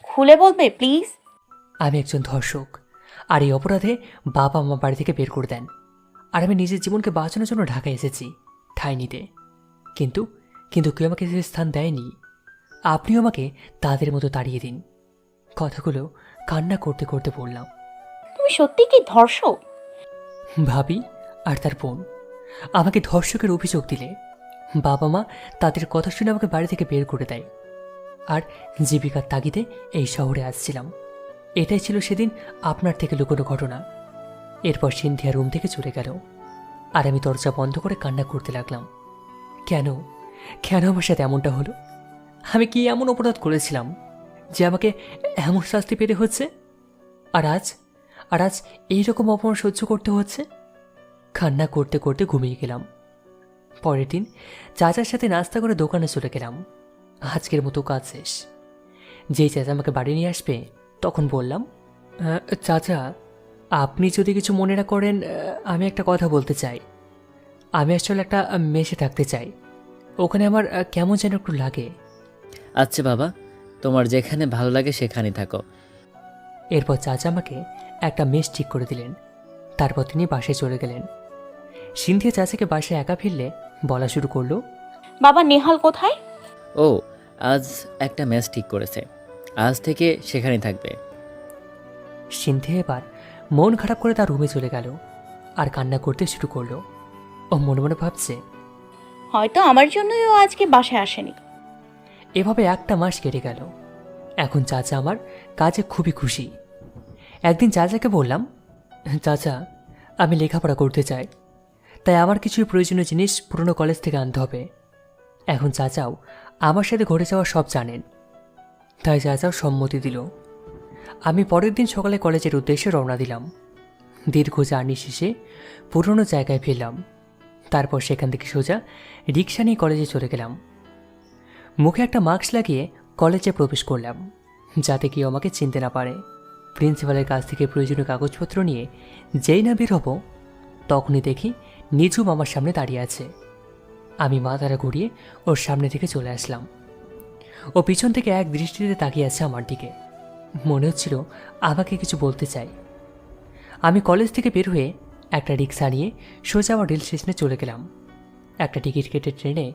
খুলে বলবে প্লিজ? আমি একজন ধর্ষক, আর এই অপরাধে বাবা মা বাড়ি থেকে বের করে দেন, আর আমি নিজের জীবনকে বাঁচানোর জন্য ঢাকায় এসেছি ঠাঁই নিতে। কিন্তু কিন্তু কেউ আমাকে সে স্থান দেয়নি। আপনিও আমাকে তাদের মতো তাড়িয়ে দিন। কথাগুলো কান্না করতে করতে বললাম। তুমি সত্যি কি ধর্ষক? ভাবি আর তার বোন আমাকে ধর্ষকের অভিযোগ দিলে বাবা মা তাদের কথা শুনে আমাকে বাড়ি থেকে বের করে দেয়, আর জীবিকার তাগিদে এই শহরে আসছিলাম। এটাই ছিল সেদিন আপনার থেকে লুকোনো ঘটনা। এরপর সিন্ধিয়া রুম থেকে চলে গেল, আর আমি দরজা বন্ধ করে কান্না করতে লাগলাম। কেন কেন আমার সাথে এমনটা হলো? আমি কি এমন অপরাধ করেছিলাম যে আমাকে এমন শাস্তি পেতে হচ্ছে? আর আজ এইরকম অপমান সহ্য করতে হচ্ছে। কান্না করতে করতে ঘুমিয়ে গেলাম। পরের দিন চাচার সাথে নাস্তা করে দোকানে চলে গেলাম। আজকের মতো কাজ শেষ। যেই চাচা আমাকে বাড়ি নিয়ে আসবে তখন বললাম, চাচা আপনি যদি কিছু মনে না করেন, আমি একটা কথা বলতে চাই। আমি আসলে একটা মেসে থাকতে চাই, ওখানে আমার কেমন যেন একটু লাগে। আচ্ছা বাবা, তোমার যেখানে ভালো লাগে সেখানেই থাকো। এরপর চাচা আমাকে একটা মেস ঠিক করে দিলেন। তারপর তিনি বাসায় চলে গেলেন। সিন্ধিয়া চাচাকে বাসায় একা ফিরলে বলা শুরু করলো, বাবা নেহাল কোথায়? ও আজ একটা ম্যাচ ঠিক করেছে, আজ থেকে সেখানেই থাকবে। সিন্ধিয়া এবার মন খারাপ করে তার রুমে চলে গেল আর কান্না করতে শুরু করলো। ও মনে মনে ভাবছে, হয়তো আমার জন্যই ও আজকে বাসায় আসেনি। এভাবে একটা মাস কেটে গেল। এখন চাচা আমার কাজে খুবই খুশি। একদিন চাচাকে বললাম, চাচা আমি লেখাপড়া করতে চাই, তাই আমার কিছু প্রয়োজনীয় জিনিস পুরনো কলেজ থেকে আনতে হবে। এখন চাচাও আমার সাথে ঘটে যাওয়া সব জানেন, তাই চাচাও সম্মতি দিল। আমি পরের দিন সকালে কলেজের উদ্দেশ্যে রওনা দিলাম। দীর্ঘ জার্নি শেষে পুরনো জায়গায় ফিরলাম। তারপর সেখান থেকে সোজা রিক্সা নিয়ে কলেজে চলে গেলাম। মুখে একটা মাস্ক লাগিয়ে কলেজে প্রবেশ করলাম, যাতে কেউ আমাকে চিনতে না পারে। প্রিন্সিপালের কাছ থেকে প্রয়োজনীয় কাগজপত্র নিয়ে যেই না বের হব, তখনই দেখি নিঝুম আমার সামনে দাঁড়িয়ে আছে। আমি মাথাটা ঘুরিয়ে ওর সামনে থেকে চলে আসলাম। ও পিছন থেকে এক দৃষ্টিতে তাকিয়ে আছে আমার দিকে, মনে হচ্ছিল আমাকে কিছু বলতে চাই। আমি কলেজ থেকে বের হয়ে একটা রিক্সা নিয়ে সোজা আমার রেল স্টেশনে চলে গেলাম। একটা টিকিট কেটে ট্রেনে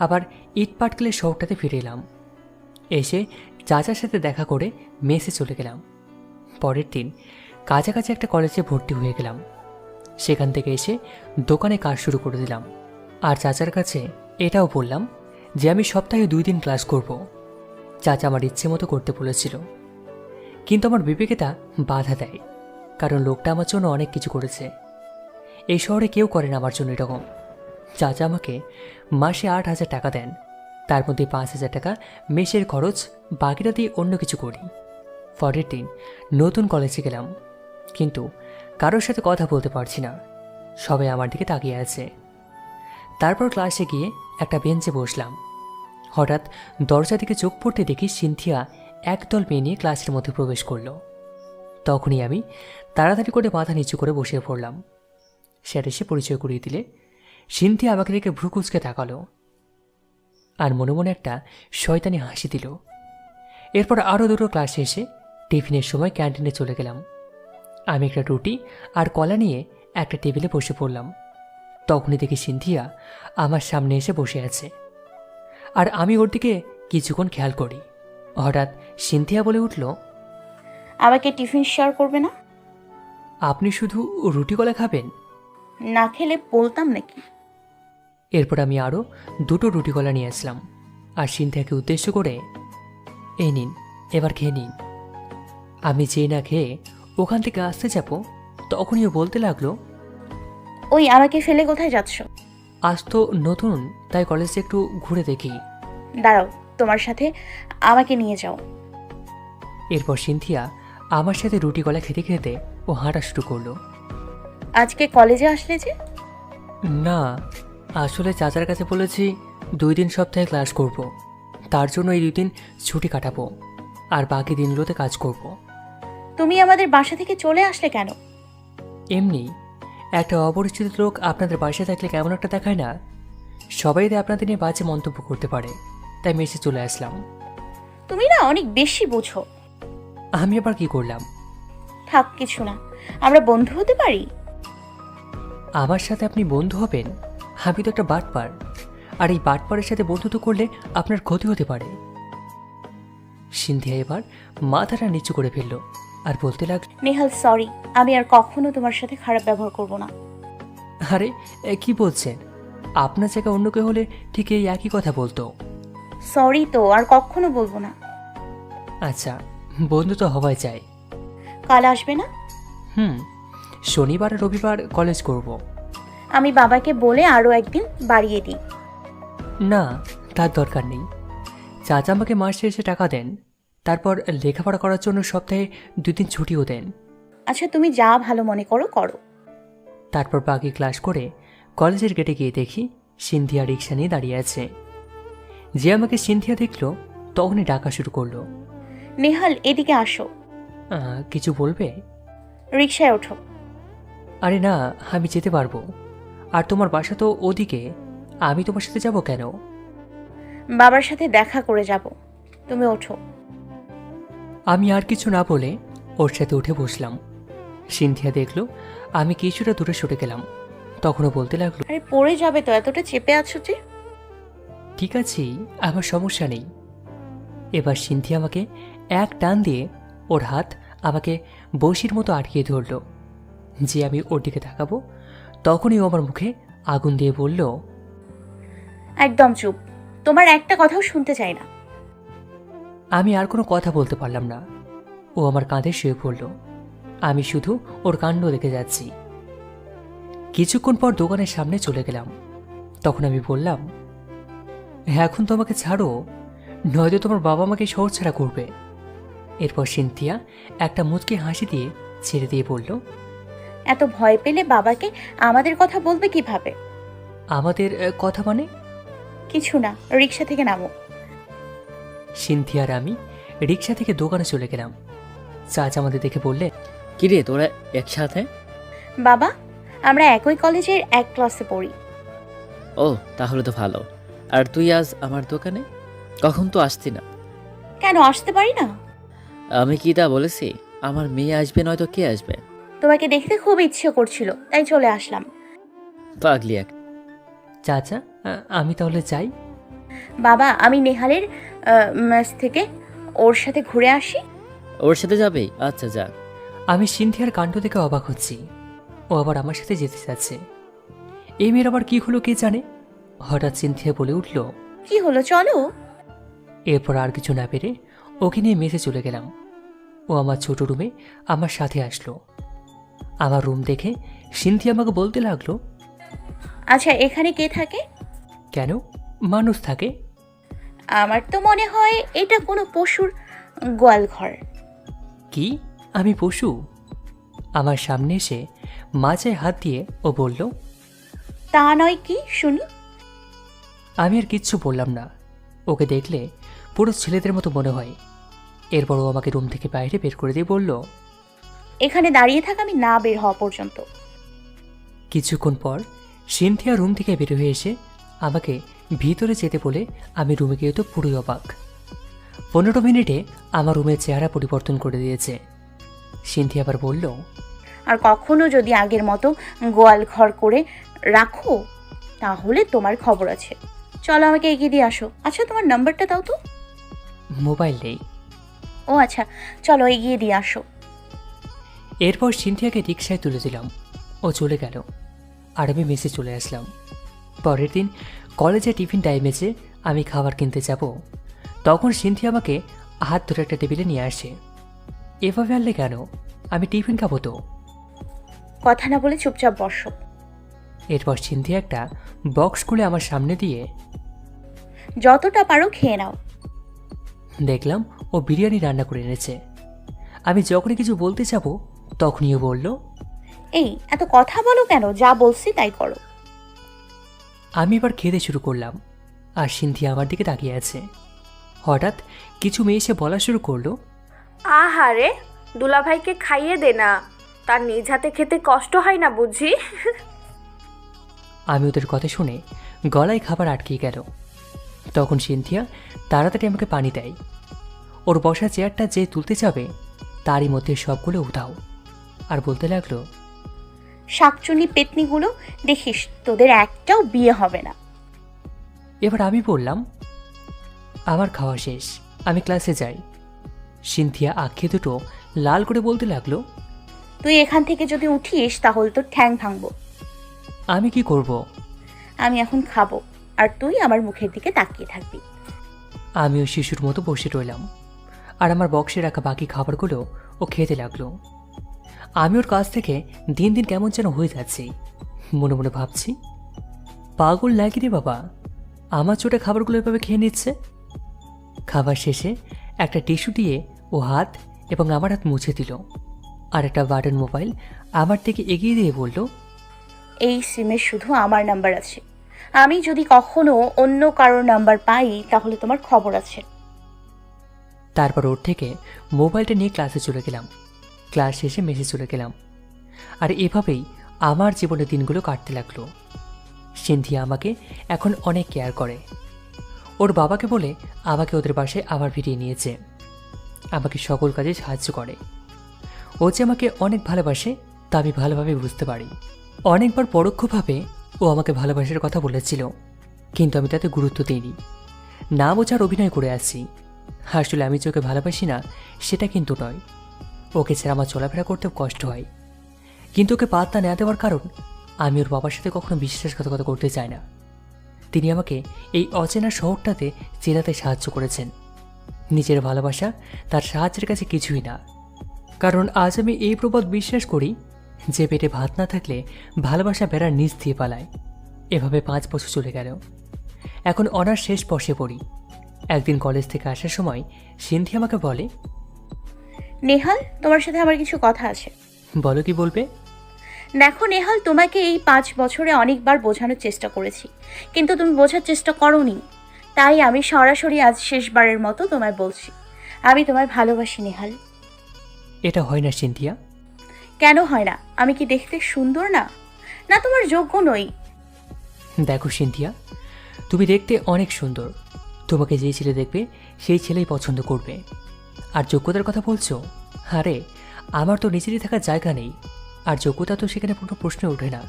আবার ইটপাটকেলের শহরটাতে ফিরে এলাম। এসে চাচার সাথে দেখা করে মেসে চলে গেলাম। পরের দিন কাছাকাছি একটা কলেজে ভর্তি হয়ে গেলাম। সেখান থেকে এসে দোকানে কাজ শুরু করে দিলাম। আর চাচার কাছে এটাও বললাম যে আমি সপ্তাহে 2 দিন ক্লাস করব। চাচা আমার ইচ্ছে মতো করতে বলেছিল, কিন্তু আমার বিবেকে তা বাধা দেয়, কারণ লোকটা আমার জন্য অনেক কিছু করেছে। এই শহরে কেউ করেন আমার জন্য এরকম। চাচা আমাকে মাসে 8,000 টাকা দেন, তার মধ্যে 5,000 টাকা মেসের খরচ, বাকিটা দিয়ে অন্য কিছু করি। পরের দিন নতুন কলেজে গেলাম, কিন্তু কারোর সাথে কথা বলতে পারছি না, সবাই আমার দিকে তাকিয়ে আছে। তারপর ক্লাসে গিয়ে একটা বেঞ্চে বসলাম। হঠাৎ দরজা দিকে চোখ পড়তে দেখি সিনথিয়া একদল মেয়ে নিয়ে ক্লাসের মধ্যে প্রবেশ করলো। তখনই আমি তাড়াতাড়ি করে মাথা নিচু করে বসে পড়লাম। স্যার এসে পরিচয় করিয়ে দিলে সিনথিয়া আমাকে দেখে ভ্রু কুঁচকে তাকালো আর মনে মনে একটা শয়তানি হাসি দিল। এরপর আরও 2টো ক্লাসে এসে টিফিনের সময় ক্যান্টিনে চলে গেলাম। আমি একটা রুটি আর কলা নিয়ে একটা টেবিলে বসে পড়লাম। তখনই দেখি সিনথিয়া আমার সামনে এসে বসে আছে, আর আমি ওর দিকে কিছুক্ষণ খেয়াল করি। হঠাৎ সিনথিয়া বলে উঠল, আমাকে টিফিন শেয়ার করবে না? আপনি শুধু রুটি কলা খাবেন? না খেলে বলতাম নাকি? এরপর আমি আরও 2টো রুটি কলা নিয়ে আসলাম আর সিনথিয়াকে উদ্দেশ্য করে, এই নিন, এবার খেয়ে নিন। আমি যেই না খেয়ে ওখান থেকে আসতে যাব, তখনই ও বলতে লাগলো, ওই আমাকে ফেলে কোথায় যাচ্ছ? আজ তো নতুন, তাই কলেজে একটু ঘুরে দেখি। দাঁড়াও, তোমার সাথে আমাকে নিয়ে যাও। এরপর সিনথিয়া আমার সাথে রুটি কলা খেতে খেতে ও হাঁটা শুরু করলো। আজকে কলেজে আসলে যে? না, আসলে চাচার কাছে বলেছি 2 দিন সপ্তাহে ক্লাস করব, তার জন্য এই 2 দিন ছুটি কাটাবো আর বাকি দিনগুলোতে কাজ করব। তুমি আমাদের বাসা থেকে চলে আসলে কেন? এমনি, একটা অপরিচিত লোক আপনাদের বাসায় থাকলে কেমন একটা দেখায় না? সবাই আপনাদের নিয়ে বাজে মন্তব্য করতে পারে, তাই মেসে চলে আসলাম। তুমি না অনেক বেশি বোঝো। আমি আবার কি করলাম? থাক, কিছু না, আমরা বন্ধু হতে পারি। আমার সাথে আপনি বন্ধু হবেন? আমি তো একটা বাটপার, আর এই বাটপারের সাথে বন্ধুত্ব করলে আপনার ক্ষতি হতে পারে। সিনথিয়া এবার মাথাটা নিচু করে ফেলল আর বলতে লাগল, নেহাল, সরি, আমি আর কখনো তোমার সাথে খারাপ ব্যবহার করব না। আরে কি বলছেন? আপনার জায়গায় অন্য কেউ হলে ঠিক এই একই কথা বলতো। সরি তো, আর কখনো বলবো না। আচ্ছা, বন্ধু তো হওয়াই চাই। কাল আসবে না? শনিবার আর রবিবার কলেজ করব। আমি বাবাকে বলে আরও একদিন বাড়িয়ে দিই। না, তার দরকার নেই। চাচা আমাকে মাসে এসে টাকা দেন, তারপর লেখাপড়া করার জন্য সপ্তাহে 2 দিন ছুটিও দেন। আচ্ছা, তুমি যা ভালো মনে করো করো। তারপর বাকি ক্লাস করে কলেজের গেটে গিয়ে দেখি সিনথিয়া রিক্সা নিয়ে দাঁড়িয়ে আছে। যে আমাকে সিনথিয়া দেখলো, তখনই ডাকা শুরু করলো, নেহাল, এদিকে আসো। কিছু বলবে? রিকশায় ওঠো। আরে না, আমি যেতে পারবো। আর তোমার বাসা তো ওদিকে, আমি তোমার সাথে যাব কেন? বাবার সাথে দেখা করে যাব, তুমি ওঠো। আমি আর কিছু না বলে ওর সাথে উঠে বসলাম। সিনথিয়া দেখলো আমি কিছুটা দূরে সরে গেলাম, তখনও বলতে লাগলো, আরে পড়ে যাবে তো, এতটা চেপে আছো যে। ঠিক আছে, আমার সমস্যা নেই। এবার সিনথিয়া আমাকে এক টান দিয়ে ওর হাত আমাকে বসির মতো আটকিয়ে ধরল। যে আমি ওর দিকে তাকাবো, তখনই ও আমার মুখে আগুন দিয়ে বলল, একদম চুপ, তোমার একটা কথাও শুনতে চাই না। আমি আর কোনো কথা বলতে পারলাম না। ও আমার কাঁধে শুয়ে পড়ল, আমি শুধু ওর কাণ্ড দেখে যাচ্ছি। কিছুক্ষণ পর দোকানের সামনে চলে গেলাম। তখন আমি বললাম, হ্যাঁ এখন তো আমাকে ছাড়ো, নয়তো তোমার বাবা আমাকে শহর ছাড়া করবে। এরপর সিনথিয়া একটা মুচকি হাসি দিয়ে ছেড়ে দিয়ে বলল, এত ভয় পেলে বাবাকে আমাদের কথা বলবে কিভাবে? আমাদের কথা মানে? কিছু না, রিক্সা থেকে নামো। সিনথিয়া আর আমি রিক্সা থেকে দোকানে চলে গেলাম। চাচা আমাদের দেখে বললে, কিরে তোরা একসাথে? বাবা, আমরা একই কলেজের এক ক্লাসে পড়ি। ও তাহলে তো ভালো। আর তুই আজ আমার দোকানে? কখন তো আসতি না। কেন আসতে পারি না? আমি কি তা বলেছি? আমার মেয়ে আসবে নয়তো কে আসবে? তোমাকে দেখতে খুব ইচ্ছে করছিল, তাই চলে আসলাম। পাগলি এক। চাচা আমি তাহলে যাই? বাবা, আমি নেহালের মেস থেকে ওর সাথে ঘুরে আসি। ওর সাথে যাবেই? আচ্ছা যা। আমি সিনথিয়ার কাণ্ড দেখে অবাক হচ্ছি। ও আবার আমার সাথে যেতে চাচ্ছে। এই মেয়ের আবার কি হলো কে জানে। হঠাৎ সিনথিয়া বলে উঠল, কি হলো, চলো। এরপর আর কিছু না পেরে ওকে নিয়ে মেসে চলে গেলাম। ও আমার ছোট রুমে আমার সাথে আসলো। আমার রুম দেখে সিনথিয়া আমাকে বলতে লাগলো, আচ্ছা, এখানে কে থাকে? কেন, মানুষ থাকে। আমার তো মনে হয় এটা কোনো পশুর গোয়াল ঘর। কি, আমি পশু? আমার সামনে এসে মাঝে হাত দিয়ে ও বলল, তা নয় কি শুনি। আমি আর কিচ্ছু বললাম না। ওকে দেখলে পুরো ছেলেদের মতো মনে হয়। এরপর ও আমাকে রুম থেকে বাইরে বের করে দিয়ে বলল, এখানে দাঁড়িয়ে থাক আমি না বের হওয়া পর্যন্ত। কিছুক্ষণ পর সিনথিয়া রুম থেকে বের হয়ে এসে আমাকে ভিতরে যেতে বলে আমি রুমে গিয়ে তো পুরোই অবাক। 15 মিনিটে আমার রুমের চেহারা পরিবর্তন করে দিয়েছে। সিনথিয়া আবার বলল, আর কখনো যদি আগের মতো গোয়াল ঘর করে রাখো তাহলে তোমার খবর আছে। চলো, আমাকে এগিয়ে দিয়ে আসো। আচ্ছা, তোমার নাম্বারটা দাও তো। মোবাইল নেই। ও আচ্ছা, চলো এগিয়ে দিয়ে আসো। এরপর সিনথিয়াকে রিকশায় তুলে দিলাম। ও চলে গেল আর আমি মেসে চলে আসলাম। পরের দিন কলেজে টিফিন টাইমে যে আমি খাবার কিনতে যাব, তখন সিনথিয়া আমাকে হাত ধরে একটা টেবিলে নিয়ে আসে। এভাবে আনলে কেন? আমি টিফিন খাবো তো। কথা না বলে চুপচাপ বসো। এরপর সিনথিয়া একটা বক্স খুলে আমার সামনে দিয়ে, যতটা পারো খেয়ে নাও। দেখলাম ও বিরিয়ানি রান্না করে এনেছে। আমি যখনই কিছু বলতে যাব তখনই ও বলল, এই এত কথা বলো কেন? যা বলছি তাই করো। আমি এবার খেতে শুরু করলাম আর সিনথিয়া আমার দিকে তাকিয়ে আছে। হঠাৎ কিছু মেয়ে এসে বলা শুরু করলো, আহারে, দুলাভাইকে খাইয়ে দে না, তার নিজ হাতে খেতে কষ্ট হয় না বুঝি? আমি ওদের কথা শুনে গলায় খাবার আটকে গেল। তখন সিনথিয়া তাড়াতাড়ি আমাকে পানি দেয়। ওর বসা চেয়ারটা যে তুলতে যাবে তারই মধ্যে সবগুলো উধাও আর বলতে লাগলো, শাকচুনি পেতনিগুলো দেখিস, তোদের একটাও বিয়ে হবে না। এবার আমি বললাম, আমার খাওয়া শেষ, আমি ক্লাসে যাই। সিনথিয়া আঁখে দুটো লাল করে বলতে লাগলো, তুই এখান থেকে যদি উঠিস তাহলে তোর ঠ্যাং ভাঙবো। আমি কি করব? আমি এখন খাবো আর তুই আমার মুখের দিকে তাকিয়ে থাকবি। আমিও শিশুর মতো বসে রইলাম আর আমার বক্সে রাখা বাকি খাবারগুলো ও খেতে লাগলো। আমি ওর কাছ থেকে দিন দিন কেমন যেন হয়ে যাচ্ছি। মনে মনে ভাবছি, পাগল লাগি রে বাবা, আমার চোটে খাবারগুলো এভাবে খেয়ে নিচ্ছে। খাবার শেষে একটা টিস্যু দিয়ে ও হাত এবং আমার হাত মুছে দিল আর একটা বাটন মোবাইল আমার থেকে এগিয়ে দিয়ে বলল, এই সিমে শুধু আমার নাম্বার আছে। আমি যদি কখনো অন্য কারোর নাম্বার পাই তাহলে তোমার খবর আছে। তারপর ওর থেকে মোবাইলটা নিয়ে ক্লাসে চলে গেলাম। ক্লাস শেষে মেসে চলে গেলাম আর এভাবেই আমার জীবনের দিনগুলো কাটতে লাগলো। সিনথিয়া আমাকে এখন অনেক কেয়ার করে। ওর বাবাকে বলে আমাকে ওদের বাসায় আবার ফিরিয়ে নিয়েছে। আমাকে সকল কাজে সাহায্য করে। ও যে আমাকে অনেক ভালোবাসে তা আমি ভালোভাবে বুঝতে পারি। অনেকবার পরোক্ষভাবে ও আমাকে ভালোবাসার কথা বলেছিল, কিন্তু আমি তাতে গুরুত্ব দিইনি। না বোঝার অভিনয় করে আসছি। আসলে আমি যে ওকে ভালোবাসি না সেটা কিন্তু নয়। ওকে ছাড়া আমার চলাফেরা করতেও কষ্ট হয়, কিন্তু ওকে পাত্তা না দেওয়ার কারণ আমি ওর বাবার সাথে কখনো বিশ্বাসঘাতকতা করতে চাই না। তিনি আমাকে এই অচেনা শহরটাতে চেনাতে সাহায্য করেছেন। নিজের ভালোবাসা তার সাহায্যের কাছে কিছুই না, কারণ আজ আমি এই প্রবাদ বিশ্বাস করি, যে পেটে ভাত না থাকলে ভালোবাসা বেড়ার নিচ দিয়ে পালায়। এভাবে 5 বছর চলে গেল। এখন অনার্স শেষ বর্ষে পড়ি। একদিন কলেজ থেকে আসার সময় সিন্ধি আমাকে বলে, নেহাল, তোমার সাথে আমার কিছু কথা আছে। বলো কি বলবে? দেখো নেহাল, তোমাকে এই 5 বছরে অনেকবার বোঝানোর চেষ্টা করেছি, কিন্তু তুমি বোঝার চেষ্টা করোনি। তাই আমি সরাসরি আজ শেষবারের মতো তোমায় বলছি, আমি তোমায় ভালোবাসি নেহাল। এটা হয় না সিন্ধিয়া। কেন হয় না? আমি কি দেখতে সুন্দর না? না তোমার যোগ্য নই? দেখো সিন্ধিয়া, তুমি দেখতে অনেক সুন্দর। তোমাকে যে ছেলে দেখবে সেই ছেলেই পছন্দ করবে। আর যোগ্যতার কথা বলছো? আরে আমার তো নিজেরই থাকার জায়গা নেই, আর যোগ্যতা তো সেখানে কোনো প্রশ্ন ওঠে না।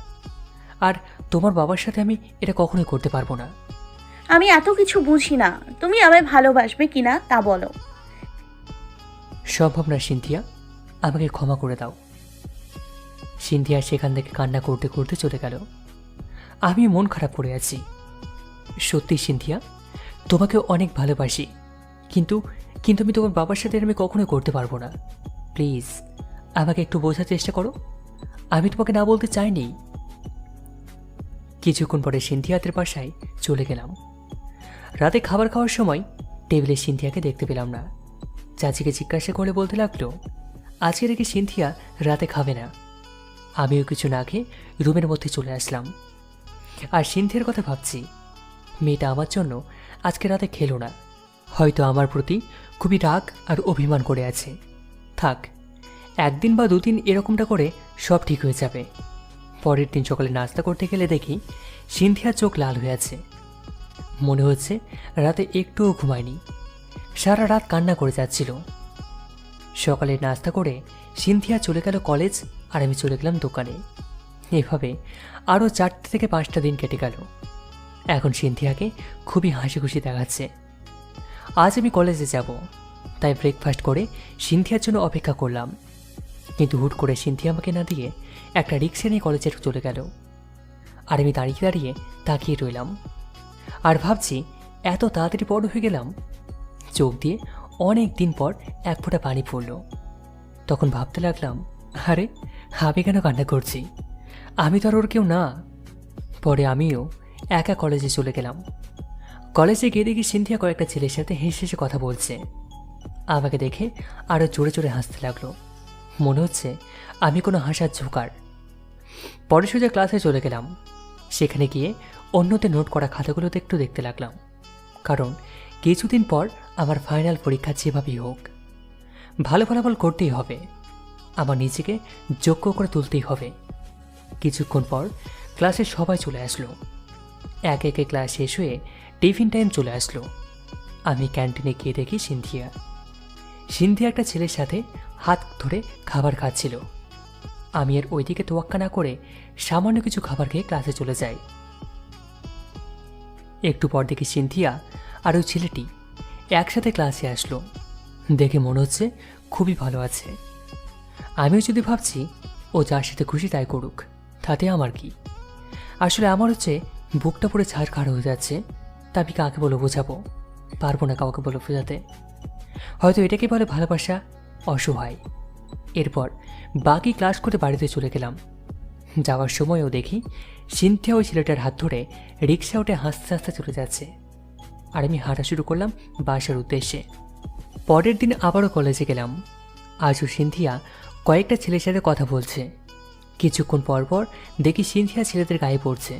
আর তোমার বাবার সাথে আমি এটা কখনোই করতে পারবো না। আমি এত কিছু বুঝি না, তুমি আমায় ভালোবাসবে কিনা তা বলো। সম্ভব না সিন্ধিয়া, আমাকে ক্ষমা করে দাও। সিন্ধিয়া সেখান থেকে কান্না করতে করতে চলে গেল। আমি মন খারাপ করে আছি। সত্যি সিন্ধিয়া, তোমাকে অনেক ভালোবাসি, কিন্তু কিন্তু আমি তোমার বাবার সাথে আমি কখনোই করতে পারবো না। প্লিজ আমাকে একটু বোঝার চেষ্টা করো। আমি তোমাকে না বলতে চাইনি। কিছুক্ষণ পরে সিন্ধিয়াদের বাসায় চলে গেলাম। রাতে খাবার খাওয়ার সময় টেবিলে সিন্ধিয়াকে দেখতে পেলাম না। চাচিকে জিজ্ঞাসা করে বলতে লাগলো, আজকে রেখে সিন্ধিয়া রাতে খাবে না। আমিও কিছু না খেয়ে রুমের মধ্যে চলে আসলাম। আর সিন্ধিয়ার কথা ভাবছি, মেয়েটা আমার জন্য আজকে রাতে খেলো না। হয়তো আমার প্রতি খুবই রাগ আর অভিমান করে আছে। থাক, একদিন বা দুদিন এরকমটা করে সব ঠিক হয়ে যাবে। পরের দিন সকালে নাস্তা করতে গেলে দেখি সিন্ধিয়ার চোখ লাল হয়ে আছে। মনে হচ্ছে রাতে একটুও ঘুমায়নি, সারা রাত কান্না করে যাচ্ছিল। সকালে নাস্তা করে সিন্ধিয়া চলে গেল কলেজ, আর আমি চলে গেলাম দোকানে। এভাবে আরও 4 থেকে 5টা দিন কেটে গেল। এখন সিন্ধিয়াকে খুবই হাসি খুশি দেখাচ্ছে। আজ আমি কলেজে যাব, তাই ব্রেকফাস্ট করে সিন্ধিয়ার জন্য অপেক্ষা করলাম। কিন্তু হুট করে সিন্ধিয়া আমাকে না দিয়ে একটা রিক্সা নিয়ে কলেজে চলে গেল। আর আমি দাঁড়িয়ে দাঁড়িয়ে তাকিয়ে রইলাম আর ভাবছি, এত তাড়াতাড়ি বড় হয়ে গেলাম। চোখ দিয়ে অনেক দিন পর এক ফোঁটা পানি পড়ল। তখন ভাবতে লাগলাম, আরে আমি কেন কান্না করছি? আমি তো আর ওর কেউ না। পরে আমিও একা কলেজে চলে গেলাম। কলেজে গিয়ে দেখি সিন্ধিয়া কয়েকটা ছেলের সাথে হেসে হেসে কথা বলছে। আমাকে দেখে আরও জোরে জোরে হাসতে লাগলো। মনে হচ্ছে আমি কোনো হাসার ঝোঁকার। পরে সোজা ক্লাসে চলে গেলাম। সেখানে গিয়ে অন্যদের নোট করা খাতাগুলোতে একটু দেখতে লাগলাম, কারণ কিছুদিন পর আমার ফাইনাল পরীক্ষা যেভাবেই হোক ভালো ফলাফল করতেই হবে। আমার নিজেকে যোগ্য করে তুলতেই হবে। কিছুক্ষণ পর ক্লাসে সবাই চলে আসলো। এক একে ক্লাস শেষ হয়ে টিফিন টাইম চলে আসলো। আমি ক্যান্টিনে গিয়ে দেখি সিন্ধিয়া একটা ছেলের সাথে হাত ধরে খাবার খাচ্ছিল। আমি আর ওইদিকে তোয়াক্কা না করে সামান্য কিছু খাবার খেয়ে ক্লাসে চলে যাই। একটু পর দেখি সিন্ধিয়া আর ওই ছেলেটি একসাথে ক্লাসে আসলো। দেখে মনে হচ্ছে খুবই ভালো আছে। আমিও যদি ভাবছি, ও যার সাথে খুশি তাই করুক, তাতে আমার কি। আসলে আমার হচ্ছে বুকটা পুরো ছাড়খাড় হয়ে যাচ্ছে। তা আমি কাকে বলে বোঝাবো? পারবো না কাউকে বলে বোঝাতে। হয়তো এটাকে বলে ভালোবাসা, অসহায়। এরপর বাকি ক্লাস করে বাড়িতে চলে গেলাম। যাওয়ার সময়ও দেখি সিন্ধিয়া ওই ছেলেটার হাত ধরে রিক্সা উঠে হাসতে হাসতে চলে যাচ্ছে। আর আমি হাঁটা শুরু করলাম বাসার উদ্দেশ্যে। পরের দিন আবারও কলেজে গেলাম। আজও সিন্ধিয়া কয়েকটা ছেলের সাথে কথা বলছে। কিছুক্ষণ পর পর দেখি সিন্ধিয়া ছেলেদের গায়ে পড়ছে।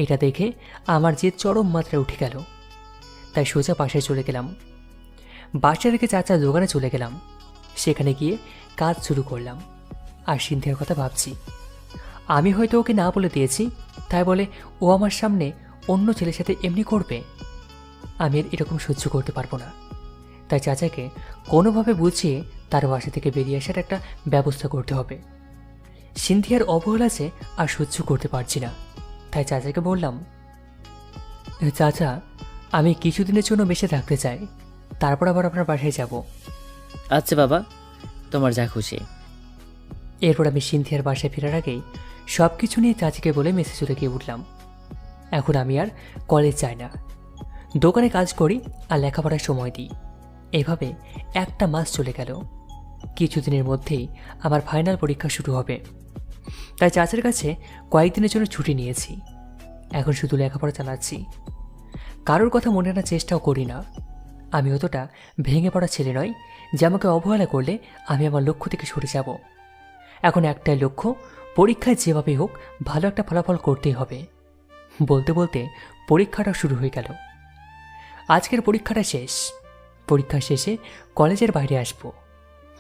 এটা দেখে আমার যে চরম মাত্রায় উঠে গেল। তাই সোজা বাসায় চলে গেলাম। বাসা রেখে চাচার দোকানে চলে গেলাম। সেখানে গিয়ে কাজ শুরু করলাম। আর সিন্ধিয়ার কথা ভাবছি, আমি হয়তো ওকে না বলে দিয়েছি, তাই বলে ও আমার সামনে অন্য ছেলের সাথে এমনি করবে। আমি আর এরকম সহ্য করতে পারবো না। তাই চাচাকে কোনোভাবে বুঝিয়ে তার বাসা থেকে বেরিয়ে আসার একটা ব্যবস্থা করতে হবে। সিন্ধিয়ার অবহেলাছে আর সহ্য করতে পারছি না। তাই চাচাকে বললাম, চাচা, আমি কিছুদিনের জন্য বেঁচে থাকতে চাই, তারপর আবার আপনার বাসায় যাব। আচ্ছা বাবা, তোমার যা খুশি। এরপর আমি সিন্ধিয়ার বাসায় ফেরার আগেই সব কিছু নিয়ে চাচিকে বলে মেসে চলে গিয়ে উঠলাম। এখন আমি আর কলেজ যাই না, দোকানে কাজ করি আর লেখাপড়ার সময় দিই। এভাবে 1 মাস চলে গেল। কিছুদিনের মধ্যেই আমার ফাইনাল পরীক্ষা শুরু হবে। তাই চাচার কাছে কয়েকদিনের জন্য ছুটি নিয়েছি। এখন শুধু লেখাপড়া চালাচ্ছি, কারোর কথা মনে আনার চেষ্টাও করি না। আমি অতটা ভেঙে পড়া ছেলে নয় যে আমাকে অবহেলা করলে আমি আমার লক্ষ্য থেকে সরে যাব। এখন একটাই লক্ষ্য, পরীক্ষায় যেভাবেই হোক ভালো একটা ফলাফল করতেই হবে। বলতে বলতে পরীক্ষাটা শুরু হয়ে গেল। আজকের পরীক্ষাটা শেষ। পরীক্ষা শেষে কলেজের বাইরে আসব,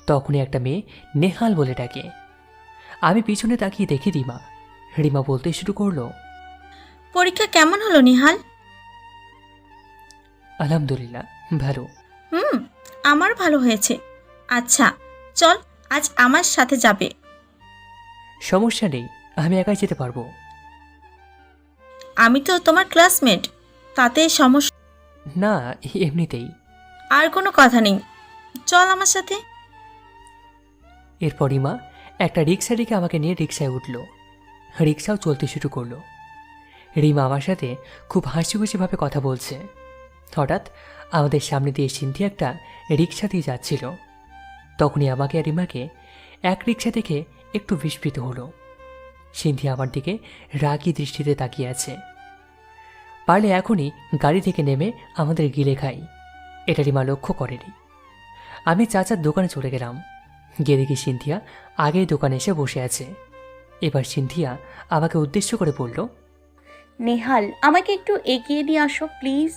তখনই একটা মেয়ে নেহাল বলে ডাকে। আমি পিছনে তাকিয়ে দেখি রিমা। রিমা বলতে শুরু করলো, পরীক্ষা কেমন হলো নিহাল? আলহামদুলিল্লাহ ভালো। আমার ভালো হয়েছে। আচ্ছা চল, আজ আমার সাথে যাবে। সমস্যা নেই, আমি একাই যেতে পারবো। আমি তো তোমার ক্লাসমেট, তাতে সমস্যা? না, এমনিতেই। আর কোনো কথা নেই, চল আমার সাথে। এরপর রিমা একটা রিক্সা ডেকে আমাকে নিয়ে রিক্সায় উঠল। রিক্সাও চলতে শুরু করলো। রিমা আমার সাথে খুব হাসি খুশিভাবে কথা বলছে। হঠাৎ আমাদের সামনে দিয়ে সিন্ধি একটা রিক্সা দিয়ে যাচ্ছিল। তখনই আমাকে আর রিমাকে এক রিক্সা দেখে একটু বিস্মিত হলো। সিন্ধি আমার দিকে রাগী দৃষ্টিতে তাকিয়ে আছে। পারলে এখনই গাড়ি থেকে নেমে আমাদের গিলে খাই, এটা রিমা লক্ষ্য করেনি। আমি চাচার দোকানে চলে গেলাম। গিয়ে দেখি সিন্ধিয়া আগেই দোকানে এসে বসে আছে। এবার সিন্ধিয়া আমাকে উদ্দেশ্য করে বলল, নেহাল, আমাকে একটু এগিয়ে দিয়ে আসো প্লিজ।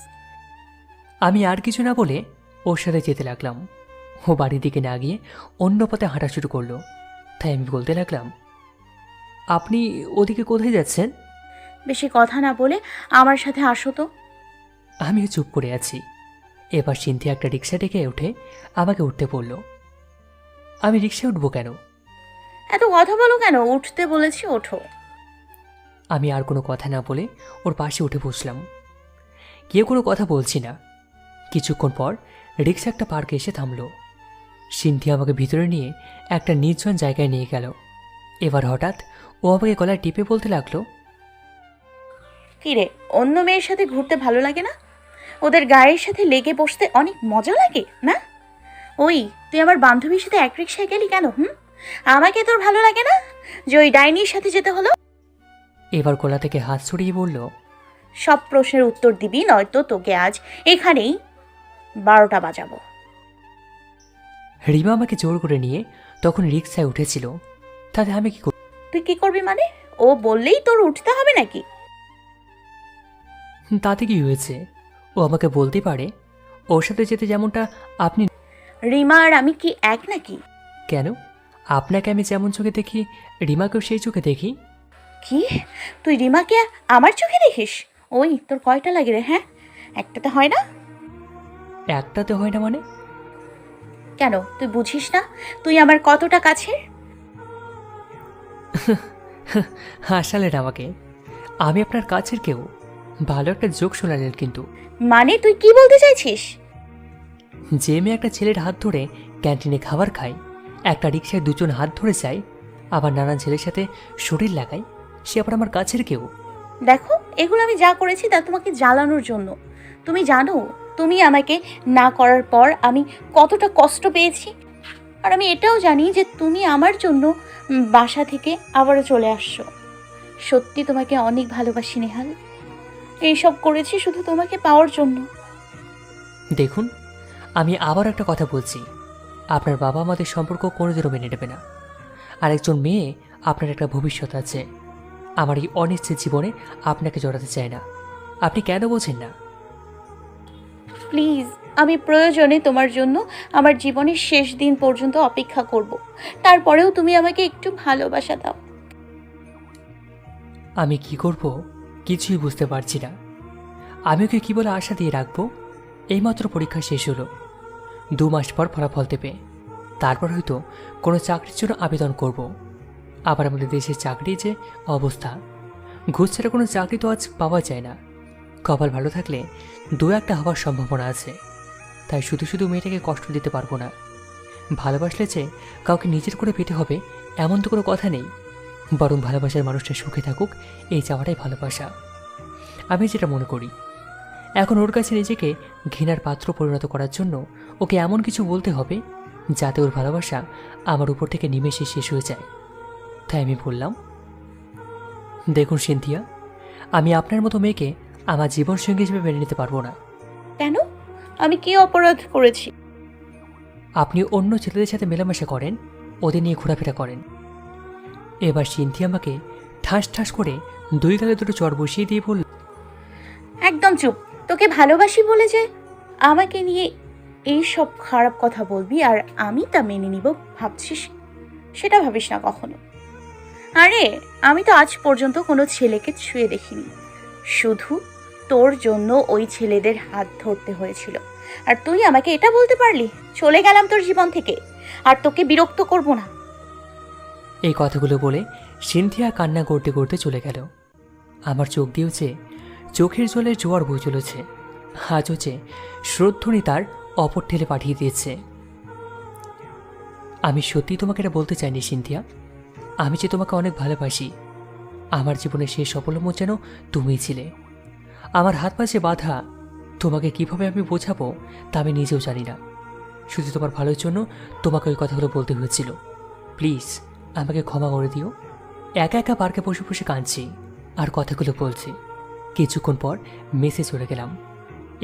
আমি আর কিছু না বলে ওর সাথে যেতে লাগলাম। ও বাড়ির দিকে না গিয়ে অন্য পথে হাঁটা শুরু করলো। তাই আমি বলতে লাগলাম, আপনি ওদিকে কোথায় যাচ্ছেন? বেশি কথা না বলে আমার সাথে আসো তো। আমিও চুপ করে আছি। এবার সিন্ধিয়া একটা রিক্সা ডেকে উঠে আমাকে উঠতে বলল। আমি রিক্সায় উঠবো কেন? এত কথা বলো কেন? উঠতে বলেছি, ওঠো। আমি আর কোনো কথা না বলে ওর পাশে উঠে বসলাম। কেউ কোনো কথা বলছি না। কিছুক্ষণ পর রিক্সা একটা পার্কে এসে থামলো। সিন্ধিয়া আমাকে ভিতরে নিয়ে একটা নির্জন জায়গায় নিয়ে গেল। এবার হঠাৎ ও আমাকে গলায় টিপে বলতে লাগলো, কিরে, অন্য মেয়ের সাথে ঘুরতে ভালো লাগে না? ওদের গায়ের সাথে লেগে বসতে অনেক মজা লাগে না? ওই, তুই আমার বান্ধবীর সাথে এক রিক্সায় গেলি কেন? আমাকে তোর ভালো লাগে না যে ওই ডাইনির সাথে যেতে হলো? এবার গলা থেকে হাত ছড়িয়ে বলল, সব প্রশ্নের উত্তর দিবি, নয়তো তোকে আজ এখানেই 12টা বাজাবো। রিমা আমাকে জোর করে নিয়ে তখন রিক্সায় উঠেছিল। তাতে আমি কি করব? তুই কি করবি মানে? ও বললেই তোর উঠতে হবে নাকি? তাতে কি হয়েছে? ও আমাকে বলতে পারে ওর সাথে যেতে, যেমনটা আপনি। রিমা আর আমি কি এক নাকি? কেন? আপনাকে আমি যেমন চোখে দেখি রিমাকেও সেই চোখে দেখি। কি, তুই রিমাকে আমার চোখে দেখিস? ওই, তোর কয়টা লাগে রে? হ্যাঁ, একটাতে হয় না? একটাতে হয় না মানে? কেন তুই বুঝিস না তুই আমার কতটা কাছের? হাসালেন আমাকে। আমি আপনার কাছের কেউ। ভালো একটা জোক শোনালেন কিন্তু। মানে তুই কি বলতে চাইছিস? যে মেয়ে একটা ছেলের হাত ধরে ক্যান্টিনে খাবার খায়, একটা রিক্সায় দুজন হাত ধরে যায়, আবার নানান ছেলের সাথে শরীর লাগায়, সে আবার আমার কাছের কেউ। দেখো, এগুলো আমি যা করেছি তা তোমাকে জ্বালানোর জন্য। তুমি জানো তুমি আমাকে না করার পর আমি কতটা কষ্ট পেয়েছি। আর আমি এটাও জানি যে তুমি আমার জন্য বাসা থেকে আবারও চলে আসছো। সত্যি তোমাকে অনেক ভালোবাসি নেহাল। এইসব করেছি শুধু তোমাকে পাওয়ার জন্য। দেখুন, আমি আবার একটা কথা বলছি, আপনার বাবা আমাদের সম্পর্ক কোনোদিনও মেনে নেবে না। আর একজন মেয়ে, আপনার একটা ভবিষ্যৎ আছে। আমার এই অনিশ্চিত জীবনে আপনাকে জড়াতে চাই না। আপনি কেন বোঝেন না? প্লিজ, আমি প্রয়োজনে তোমার জন্য আমার জীবনের শেষ দিন পর্যন্ত অপেক্ষা করব। তারপরেও তুমি আমাকে একটু ভালোবাসা দাও। আমি কি করব কিছুই বুঝতে পারছি না। আমি ওকে কী বলে আশা দিয়ে রাখবো? এইমাত্র পরীক্ষা শেষ হলো, 2 মাস পর ফলাফল দেবে। তারপর হয়তো কোনো চাকরির জন্য আবেদন করব। আবার আমাদের দেশের চাকরি যে অবস্থা, ঘুষ ছাড়া কোনো চাকরি তো আজ পাওয়া যায় না। কপাল ভালো থাকলে 2-1টা হওয়ার সম্ভাবনা আছে। তাই শুধু শুধু মেয়েটাকে কষ্ট দিতে পারবো না। ভালোবাসলে যে কাউকে নিজের করে পেতে হবে এমন তো কোনো কথা নেই, বরং ভালোবাসার মানুষটা সুখে থাকুক, এই চাওয়াটাই ভালোবাসা। আমি যেটা মনে করি, এখন ওর কাছে নিজেকে ঘৃণার পাত্র পরিণত করার জন্য ওকে এমন কিছু বলতে হবে যাতে ওর ভালোবাসা আমার উপর থেকে নিমেষে শেষ হয়ে যায়। তাই আমি বললাম, দেখুন সিনথিয়া, আমি আপনার মতো মেয়েকে আমার জীবনসঙ্গী হিসেবে মেনে নিতে পারবো না। কেন? আমি কি অপরাধ করেছি? আপনি অন্য ছেলেদের সাথে মেলামেশা করেন, ওদের নিয়ে ঘোরাফেরা করেন। এবার সিনথিয়া আমাকে ঠাস ঠাস করে 2 গালে 2 চড় বসিয়ে দিয়ে বলল, একদম চুপ। তোকে ভালোবাসি বলে যে আমাকে নিয়ে এই সব খারাপ কথা বলবি আর আমি তা মেনে নিব ভাবছিস, সেটা ভাবিস না কখনো। আরে আমি তো আজ পর্যন্ত কোনো ছেলেকে ছুঁয়ে দেখিনি, শুধু তোর জন্য ওই ছেলেদের হাত ধরতে হয়েছিল। আর তুই আমাকে এটা বলতে পারলি? চলে গেলাম তোর জীবন থেকে, আর তোকে বিরক্ত করব না। এই কথাগুলো বলে সিনথিয়া কান্না করতে করতে চলে গেল। আমার চোখ দিয়েছে চোখের জলে জোয়ার বই চলেছে। আজ হচ্ছে শ্রদ্ধনি তার অপর ঠেলে পাঠিয়ে দিয়েছে। আমি সত্যি তোমাকে এটা বলতে চাইনি সিনথিয়া, আমি যে তোমাকে অনেক ভালোবাসি। আমার জীবনের শেষ সফলম যেন তুমিই ছিলে। আমার হাত পাশে বাঁধা তোমাকে কিভাবে আমি বোঝাবো তা আমি নিজেও জানি না। শুধু তোমার ভালোর জন্য তোমাকে ওই কথাগুলো বলতে হয়েছিল। প্লিজ আমাকে ক্ষমা করে দিও। একা একা পার্কে বসে বসে কাঁদছি আর কথাগুলো বলছি। কিছুক্ষণ পর মেসে চলে গেলাম।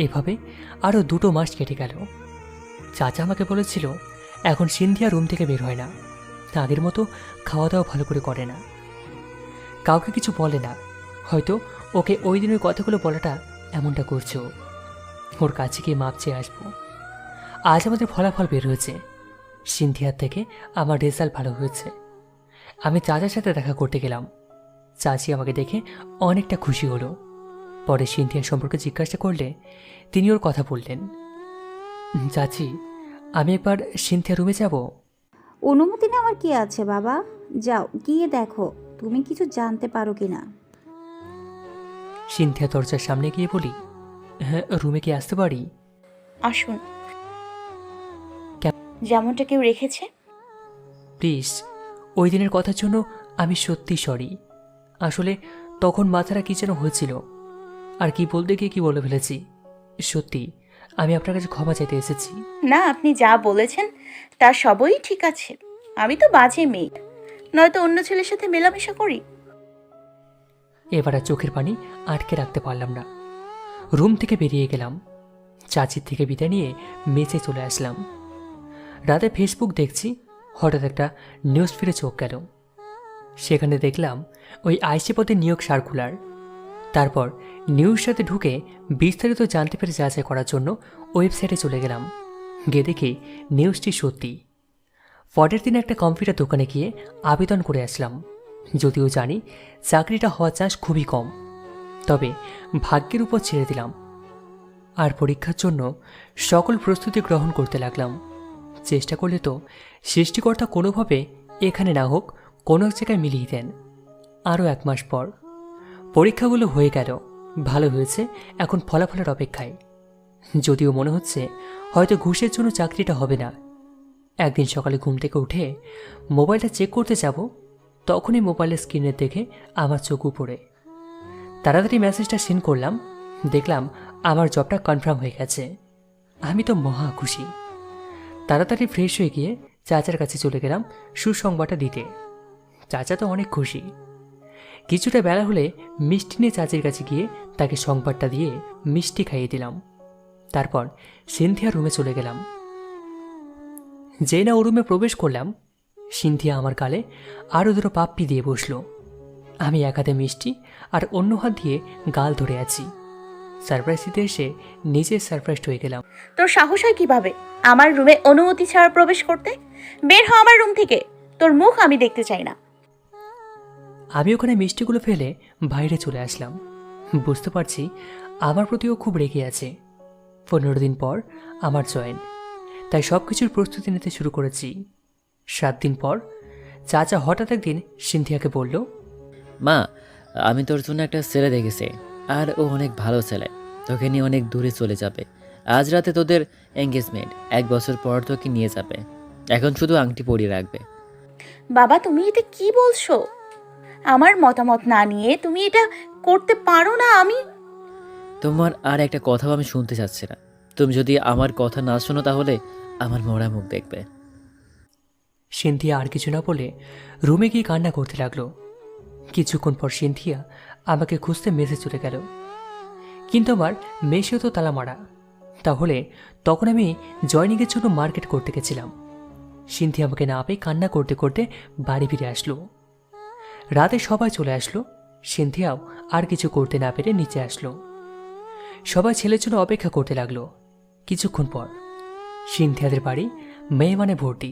এভাবে আরও 2 মাস কেটে গেল। চাচা আমাকে বলেছিল এখন সিনথিয়া রুম থেকে বের হয় না, আগের মতো খাওয়া দাওয়া ভালো করে করে না, কাউকে কিছু বলে না। হয়তো ওকে ওই দিনের কথাগুলো বলাটা এমনটা করছে। ওর কাছে গিয়ে মাপ চেয়ে আসবো। আজ আমাদের ফলাফল বের হয়েছে। সিনথিয়ার থেকে আমার রেজাল্ট ভালো হয়েছে। আমি চাচার সাথে দেখা করতে গেলাম। চাচি আমাকে দেখে অনেকটা খুশি হলো। পরে সিনথিয়া সম্পর্কে জিজ্ঞাসা করলে তিনি ওর কথা বললেন। চাচি, আমি একবার সিনথিয়া রুমে যাব। অনুমতি নেওয়ার কি আছে বাবা, যাও গিয়ে দেখো তুমি কিছু জানতে পারো কি না। সিনথিয়া দরজার সামনে গিয়ে বলি, হ্যাঁ রুমে কি আসতে পারি? আসুন। যেমনটা কেউ রেখেছে। প্লিজ, ওই দিনের কথার জন্য আমি সত্যি সরি। আসলে তখন মাথাটা কি যেন হয়েছিল, আর কি বলতে গিয়ে কি বলে ফেলেছি। সত্যি আমি আপনার কাছে ক্ষমা চাইতে এসেছি। না, আপনি যা বলেছেন তা সবই ঠিক আছে। আমি তো বাজে মেয়ে, নয়তো অন্য ছেলের সাথে মেলামেশা করি। এবার আর চোখের পানি আটকে রাখতে পারলাম না। রুম থেকে বেরিয়ে গেলাম। চাচির থেকে বিদায় নিয়ে মেসে চলে আসলাম। রাতে ফেসবুক দেখছি, হঠাৎ একটা নিউজ ফিরে চোখ গেল। সেখানে দেখলাম ওই আইসি পদে নিয়োগ সার্কুলার। তারপর নিউজ সাথে ঢুকে বিস্তারিত জানতে পেরে যাচাই করার জন্য ওয়েবসাইটে চলে গেলাম। গিয়ে দেখি নিউজটি সত্যি। পরের দিন একটা কম্পিউটার দোকানে গিয়ে আবেদন করে আসলাম। যদিও জানি চাকরিটা হওয়ার চান্স খুবই কম, তবে ভাগ্যের উপর ছেড়ে দিলাম। আর পরীক্ষার জন্য সকল প্রস্তুতি গ্রহণ করতে লাগলাম। চেষ্টা করলে তো সৃষ্টিকর্তা কোনোভাবে এখানে না হোক কোনো এক জায়গায় মিলিয়ে দেন। আরও 1 মাস পর পরীক্ষাগুলো হয়ে গেল। ভালো হয়েছে, এখন ফলাফলের অপেক্ষায়। যদিও মনে হচ্ছে হয়তো ঘুষের জন্য চাকরিটা হবে না। একদিন সকালে ঘুম থেকে উঠে মোবাইলটা চেক করতে যাব, তখনই মোবাইলের স্ক্রিনে দেখে আমার চোখ উপড়ে। তাড়াতাড়ি মেসেজটা সেন্ড করলাম। দেখলাম আমার জবটা কনফার্ম হয়ে গেছে। আমি তো মহা খুশি। তাড়াতাড়ি ফ্রেশ হয়ে গিয়ে চাচার কাছে চলে গেলাম সুসংবাদটা দিতে। চাচা তো অনেক খুশি। কিছুটা বেলা হলে মিষ্টি নিয়ে চাচির কাছে গিয়ে তাকে সংবাদটা দিয়ে মিষ্টি খাইয়ে দিলাম। তারপর সিনথিয়ার রুমে চলে গেলাম। যেই না ও রুমে প্রবেশ করলাম, সিনথিয়া আমার গালে আরও 2 পাপ্পি দিয়ে বসলো। আমি এক হাতে মিষ্টি আর অন্য হাত দিয়ে গাল ধরে আছি। সারপ্রাইজ দিতে এসে নিজে সারপ্রাইজড হয়ে গেলাম। তোর সাহস হয় কিভাবে আমার রুমে অনুমতি ছাড়া প্রবেশ করতে? বের হ আমার রুম থেকে, তোর মুখ আমি দেখতে চাই না। আমি ওখানে মিষ্টিগুলো ফেলে বাইরে চলে আসলাম। বুঝতে পারছি আমার প্রতিও খুব রেগে আছে। 15 দিন পর আমার জয়েন, তাই সব কিছুর প্রস্তুতি নিতে শুরু করেছি। 7 দিন পর চাচা হঠাৎ একদিন সিনথিয়াকে বলল, মা, আমি তোর জন্য একটা ছেলে দেখেছি, আর ও অনেক ভালো ছেলে। তোকে নিয়ে অনেক দূরে চলে যাবে। আজ রাতে তোদের এঙ্গেজমেন্ট, 1 বছর পর তোকে নিয়ে যাবে। এখন শুধু আংটি পরিয়ে রাখবে। বাবা, তুমি এটা কি বলছো? আমার মতামত না নিয়ে তুমি এটা করতে পারো না। আমি তোমার আর একটা কথাও আমি শুনতে চাচ্ছি না। তুমি যদি আমার কথা না শোনো তাহলে আমার মরা মুখ দেখবে। সিনথিয়া আর কিছু না বলে রুমে গিয়ে কান্না করতে লাগলো। কিছুক্ষণ পর সিনথিয়া আমাকে খুঁজতে মেসে চলে গেল, কিন্তু আমার মেসেও তো তালা মারা। তাহলে তখন আমি জয়নিংয়ের জন্য মার্কেট করতে গেছিলাম। সিনথিয়া আমাকে না পেয়ে কান্না করতে করতে বাড়ি ফিরে আসলো। রাতে সবাই চলে আসলো। সিনথিয়াও আর কিছু করতে না পেরে নিচে আসলো। সবাই ছেলের জন্য অপেক্ষা করতে লাগলো। কিছুক্ষণ পর সিনথিয়াদের বাড়ি মেহমানে ভর্তি,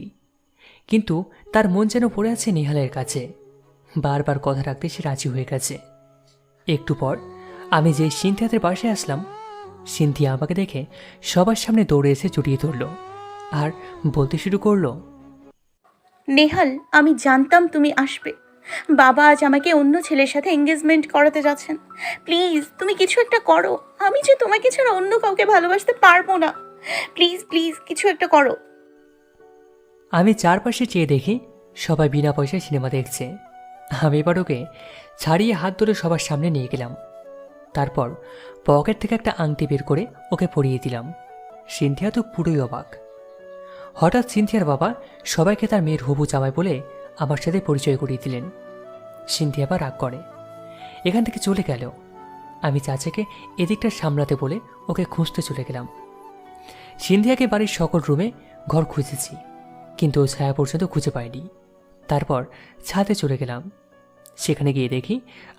কিন্তু তার মন যেন পড়ে আছে নেহালের কাছে। বারবার কথা রাখতে সে রাজি হয়ে গেছে। একটু পর আমি যে সিনথিয়াদের বাসায় আসলাম, সিনথিয়া আমাকে দেখে সবার সামনে দৌড়ে এসে জড়িয়ে ধরল আর বলতে শুরু করলো, নেহাল, আমি জানতাম তুমি আসবে। বাবা আজ আমাকে অন্য ছেলের সাথে এঙ্গেজমেন্ট করাতে যাচ্ছেন। প্লিজ তুমি কিছু একটা করো, আমি যে তোমাকে ছাড়া অন্য কাউকে ভালোবাসতে পারবো না। প্লিজ প্লিজ কিছু একটা করো। আমি চারপাশে চেয়ে দেখি সবাই বিনা পয়সায় সিনেমা দেখছে। আমি এবার ওকে ছাড়িয়ে হাত ধরে সবার সামনে নিয়ে গেলাম। তারপর পকেট থেকে একটা আংটি বের করে ওকে পরিয়ে দিলাম। সিনথিয়া তো পুরোই অবাক। হঠাৎ সিনথিয়ার বাবা সবাইকে তার মেয়ের হবু জামাই বলে আমার সাথে পরিচয় করিয়ে দিলেন। সিনথিয়া আবার রাগ করে এখান থেকে চলে গেল। আমি চাচাকে এদিকটা সামলাতে বলে ওকে খুঁজতে চলে গেলাম। সিনথিয়াকে বাড়ির সকল রুমে ঘর খুঁজেছি, কিন্তু ও ছায়া পর্যন্ত খুঁজে পাইনি। তারপর ছাদে চলে গেলাম। সেখানে গিয়ে দেখি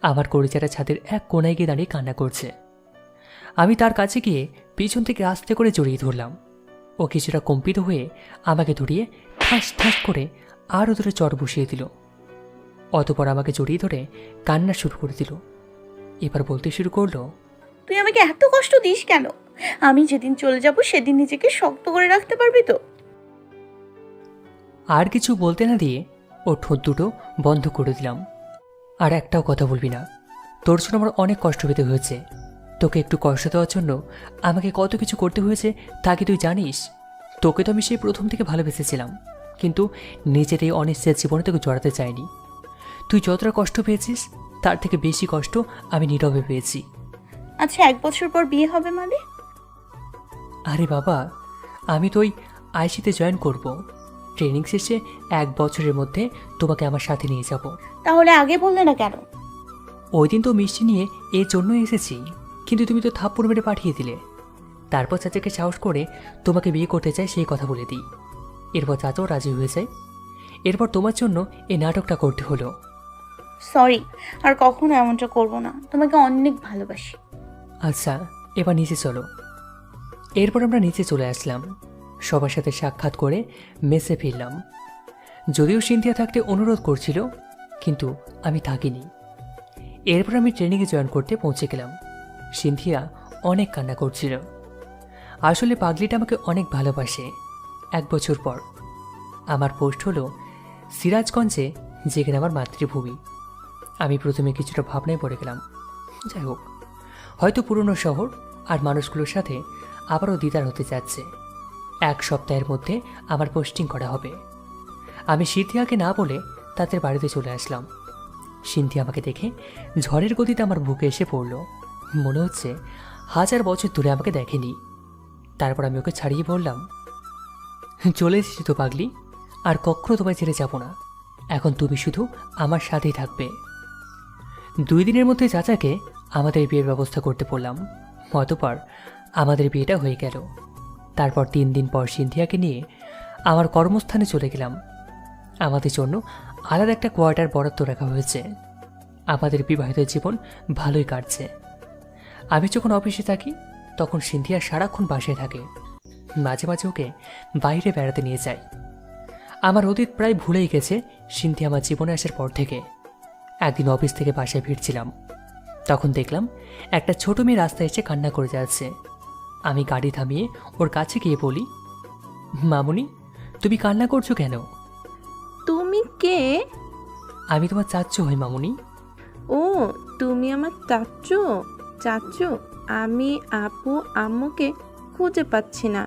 আমার কলিজাটা ছাদের এক কোনায় গিয়ে দাঁড়িয়ে কান্না করছে। আমি তার কাছে গিয়ে পিছন থেকে আস্তে করে জড়িয়ে ধরলাম। ও কিছুটা কম্পিত হয়ে আমাকে ধরিয়ে ঠাস ঠাস করে আরও দূরে চড় বসিয়ে দিল। অতপর আমাকে জড়িয়ে ধরে কান্না শুরু করে দিল। এবার বলতে শুরু করলো, তুই আমাকে এত কষ্ট দিস কেন? আমি যেদিন চলে যাব সেদিন নিজেকে শক্ত করে রাখতে পারবি তো? আর কিছু বলতে না দিয়ে ও ঠোঁট দুটো বন্ধ করে দিলাম। আর একটাও কথা বলবি না, তোর জন্য আমার অনেক কষ্ট পেতে হয়েছে। তোকে একটু কষ্ট দেওয়ার জন্য আমাকে কত কিছু করতে হয়েছে তা কি তুই জানিস? তোকে তো আমি সেই প্রথম থেকে ভালোবেসেছিলাম, কিন্তু নিজের এই অনিশ্চিত জীবনে তোকে জড়াতে চাইনি। তুই যতটা কষ্ট পেয়েছিস তার থেকে বেশি কষ্ট আমি নীরবে পেয়েছি। আচ্ছা, 1 বছর পর বিয়ে হবে মানে? আরে বাবা, আমি তো ওই আইসিতে জয়েন করব। ট্রেনিং শেষে 1 বছরের মধ্যে তোমাকে আমার সাথে নিয়ে যাব। তাহলে আগে বললে না কেন? ওই দিন তো মিষ্টি নিয়ে এর জন্যই এসেছি, কিন্তু তুমি তো থাপ্পড় মেরে পাঠিয়ে দিলে। তারপর চাচাকে সাহস করে তোমাকে বিয়ে করতে চাই সেই কথা বলে দিই। এরপর চাচাও রাজি হয়ে যায়। এরপর তোমার জন্য এই নাটকটা করতে হলো। সরি, আর কখনো এমনটা করবো না। তোমাকে অনেক ভালোবাসি। আচ্ছা, এবার নিচে চলো। এরপর আমরা নিচে চলে আসলাম। সবার সাথে সাক্ষাৎ করে মেসে ফিরলাম। যদিও সিনথিয়া থাকতে অনুরোধ করছিল, কিন্তু আমি থাকিনি। এরপর আমি ট্রেনিংয়ে জয়েন করতে পৌঁছে গেলাম। সিনথিয়া অনেক কান্না করছিল। আসলে পাগলিটা আমাকে অনেক ভালোবাসে। 1 বছর পর আমার পোস্ট হলো সিরাজগঞ্জে, যেখানে আমার মাতৃভূমি। আমি প্রথমে কিছুটা ভাবনায় পড়ে গেলাম। যাই হোক, হয়তো পুরনো শহর আর মানুষগুলোর সাথে আবারও দিদার হতে যাচ্ছে। 1 সপ্তাহের মধ্যে আমার পোস্টিং করা হবে। আমি সিনথিয়াকে না বলে তাদের বাড়িতে চলে আসলাম। সিনথিয়া আমাকে দেখে ঝড়ের গতিতে আমার বুকে এসে পড়ল। মনে হচ্ছে 1000 বছর ধরে আমাকে দেখেনি। তারপর আমি ওকে ছাড়িয়ে বললাম, চলে এসেছি তো পাগলি, আর কখনো তোমায় ছেড়ে যাব না। এখন তুমি শুধু আমার সাথেই থাকবে। 2 দিনের মধ্যে চাচাকে আমাদের বিয়ের ব্যবস্থা করতে বললাম। অতঃপর আমাদের বিয়েটা হয়ে গেল। তারপর 3 দিন পর সিনথিয়াকে নিয়ে আমার কর্মস্থানে চলে গেলাম। আমাদের জন্য আলাদা একটা কোয়ার্টার বরাদ্দ রাখা হয়েছে। আমাদের বিবাহিত জীবন ভালোই কাটছে। আমি যখন অফিসে থাকি তখন সিনথিয়া সারাক্ষণ বাসায় থাকে। মাঝে মাঝে ওকে বাইরে বেড়াতে নিয়ে যায়। আমার অতীত প্রায় ভুলেই গেছে সিনথিয়া আমার জীবনে আসার পর থেকে। একদিন অফিস থেকে বাসায় ফিরছিলাম, তখন দেখলাম একটা ছোট মেয়ে রাস্তায় এসে কান্না করে যাচ্ছে। আমি গাড়ি থামিয়ে ওর কাছে গিয়ে বলি, মামুনি, তুমি কান্না করছো কেন? তুমি কে? আমি তোমার চাচ্চু হই মামুনি। ও, তুমি আমার চাচ্চু? চাচ্চু, আমি আপু আম্মুকে খুঁজে পাচ্ছি না।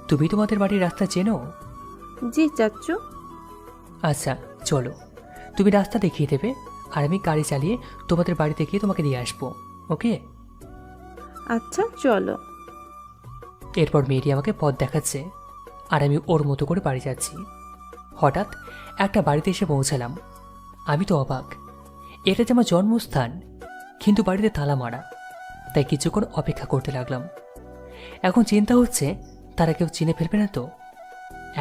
তুমি তোমাদের বাড়ির রাস্তা চেনো? জি চাচ্চু। আচ্ছা চলো, তুমি রাস্তা দেখিয়ে দেবে আর আমি গাড়ি চালিয়ে তোমাদের বাড়িতে গিয়ে তোমাকে দিয়ে আসবো, ওকে? আচ্ছা চলো। এরপর মেয়েটি আমাকে পথ দেখাচ্ছে আর আমি ওর মতো করে বাড়ি যাচ্ছি। হঠাৎ একটা বাড়িতে এসে পৌঁছালাম। আমি তো অবাক, এটা যে আমার জন্মস্থান, কিন্তু বাড়িতে তালা মারা। তাই কিছুক্ষণ অপেক্ষা করতে লাগলাম। এখন চিন্তা হচ্ছে তারা কেউ চিনে ফেলবে না তো।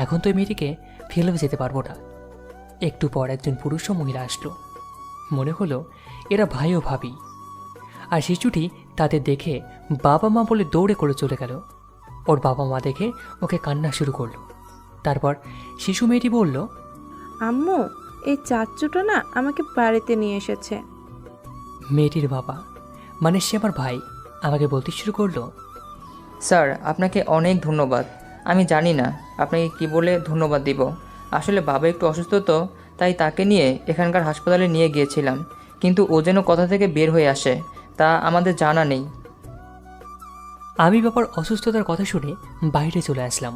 এখন তো এই মেয়েটিকে ফেলেও যেতে পারবো না। একটু পর একজন পুরুষ ও মহিলা আসলো। মনে হলো এরা ভাই ও ভাবি। আর শিশুটি তাদের দেখে বাবা মা বলে দৌড়ে করে চলে গেল। ওর বাবা মা দেখে ওকে কান্না শুরু করলো। তারপর শিশু মেয়েটি বলল, আম্মু, এই চাচ্চুটা না আমাকে বাড়িতে নিয়ে এসেছে। মেয়েটির বাবা মানে সে আমার ভাই আমাকে বলতে শুরু করলো, স্যার, আপনাকে অনেক ধন্যবাদ। আমি জানি না আপনাকে কি বলে ধন্যবাদ দিব। আসলে বাবা একটু অসুস্থ তো, তাই তাকে নিয়ে এখানকার হাসপাতালে নিয়ে গিয়েছিলাম, কিন্তু ও যেন কোথা থেকে বের হয়ে আসে তা আমাদের জানা নেই। আমি বাবার অসুস্থতার কথা শুনে বাইরে চলে আসলাম।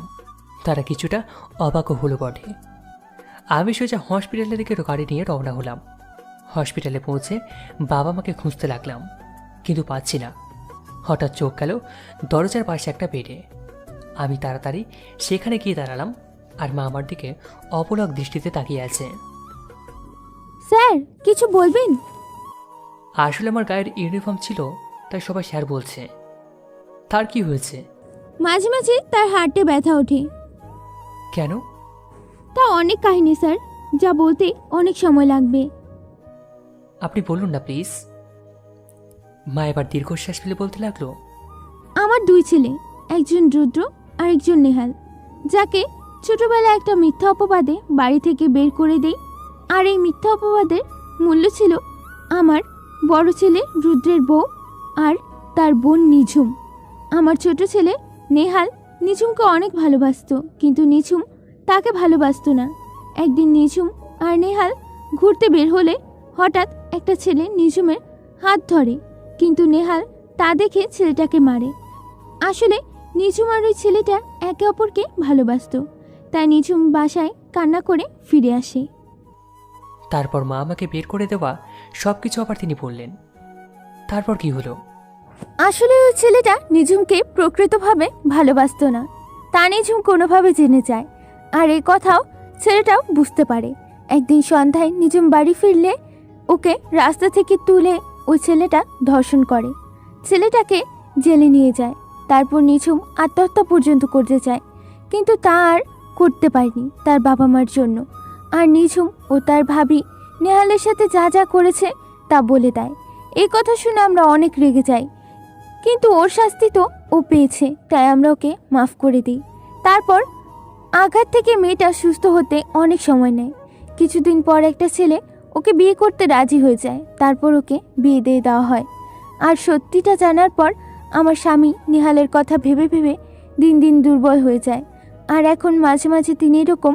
তারা কিছুটা অবাকও হলো বটে। আমি সোজা হসপিটালের দিকে গাড়ি নিয়ে রওনা হলাম। হসপিটালে পৌঁছে বাবা মাকে খুঁজতে লাগলাম, কিন্তু পাচ্ছি না। হঠাৎ চোখ গেল দরজার পাশে একটা বেডে। আমি তাড়াতাড়ি সেখানে গিয়ে দাঁড়ালাম, আর মা আমার দিকে অপলক দৃষ্টিতে তাকিয়ে আছে। স্যার, কিছু বলবেন? আসলে আমার গায়ের ইউনিফর্ম ছিল, তাই সবাই স্যার বলছে। তার কি হয়েছে? মাঝে মাঝে তার হার্টে ব্যথা ওঠে। কেন? তা অনেক কাহিনী স্যার, যা বলতে অনেক সময় লাগবে। আপনি বলুন না প্লিজ। মা এবার দীর্ঘশ্বাস ফেলে বলতে লাগলো, আমার 2 ছেলে, একজন রুদ্র আর একজন নেহাল, যাকে ছোটবেলায় একটা মিথ্যা অপবাদে বাড়ি থেকে বের করে দেই। আর এই মিথ্যা অপবাদের মূল্য ছিল আমার বড় ছেলে রুদ্রের বউ আর তার বোন নিঝুম। আমার ছোট ছেলে নেহাল নিঝুমকে অনেক ভালোবাসতো, কিন্তু নিঝুম তাকে ভালোবাসতো না। একদিন নিঝুম আর নেহাল ঘুরতে বের হলে হঠাৎ একটা ছেলে নিঝুমের হাত ধরে, কিন্তু নেহাল তা দেখে ছেলেটাকে মারে। আসলে নিঝুম আর ওই ছেলেটা একে অপরকে ভালোবাসতো, তাই নিঝুম বাসায় কান্না করে ফিরে আসে। তারপর মা আমাকে বের করে দেওয়া সব কিছু আবার তিনি বললেন। তারপর কি হলো? আসলে ওই ছেলেটা নিঝুমকে প্রকৃতভাবে ভালোবাসতো না, তা নিঝুম কোনোভাবে জেনে যায়, আর এই কথাও ছেলেটাও বুঝতে পারে। একদিন সন্ধ্যায় নিঝুম বাড়ি ফিরলে ওকে রাস্তা থেকে তুলে ওই ছেলেটা ধর্ষণ করে, ছেলেটাকে জেলে নিয়ে যায়। তারপর নিঝুম আত্মহত্যা পর্যন্ত করতে চায়, কিন্তু তা আর করতে পারেনি তার বাবা মার জন্য। আর নিঝুম ও তার ভাবি নেহালের সাথে যা যা করেছে তা বলে দেয়। এই কথা শুনে আমরা অনেক রেগে যাই, কিন্তু ওর শাস্তি তো ও পেয়েছে, তাই আমরা ওকে মাফ করে দিই। তারপর আঘাত থেকে মেয়েটা সুস্থ হতে অনেক সময় নেয়। কিছুদিন পর একটা ছেলে ওকে বিয়ে করতে রাজি হয়ে যায়, তারপর ওকে বিয়ে দিয়ে দেওয়া হয়। আর সত্যিটা জানার পর আমার স্বামী নেহালের কথা ভেবে ভেবে দিন দিন দুর্বল হয়ে যায়, আর এখন মাঝে মাঝে তিনি এরকম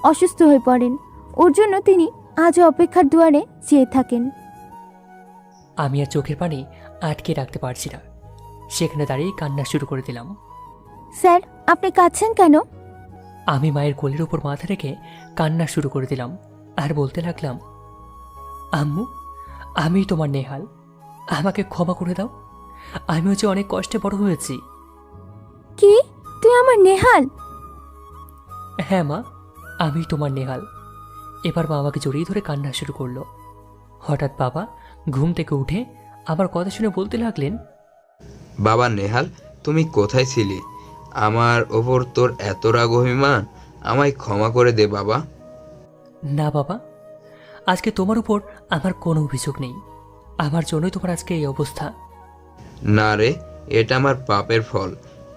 অসুস্থ হয়ে পড়েন। ওর জন্য তিনি আজও অপেক্ষার দুয়ারে চেয়ে থাকেন। আমি আর চোখের পানি আটকে রাখতে পারছি না, সেখানে দাঁড়িয়ে কান্না শুরু করে দিলাম। স্যার, আপনি কাঁদছেন কেন? আমি মায়ের কোলের উপর মাথা রেখে কান্না শুরু করে দিলাম আর বলতে লাগলাম, আম্মু, আমি তোমার নেহাল, আমাকে ক্ষমা করে দাও। আমি হচ্ছে অনেক কষ্টে বড় হয়েছি। কি, তুই আমার নেহাল? হ্যাঁ মা, আমি তোমার নেহাল। এবার মা আমাকে জড়িয়ে ধরে কান্না শুরু করলো। হঠাৎ বাবা ঘুম থেকে উঠে আমার কথা শুনে বলতে লাগলেন, বাবা নেহাল, তুমি কোথায় ছিলি? আমার ওপর তোর এত রাগ অভিমান, আমায় ক্ষমা করে দে বাবা। না বাবা, আজকে তোমার উপর আমার কোনো অভিযোগ নেই, আমার জন্যই তোমার আজকে এই অবস্থা। না রে, এটা আমার পাপের ফল।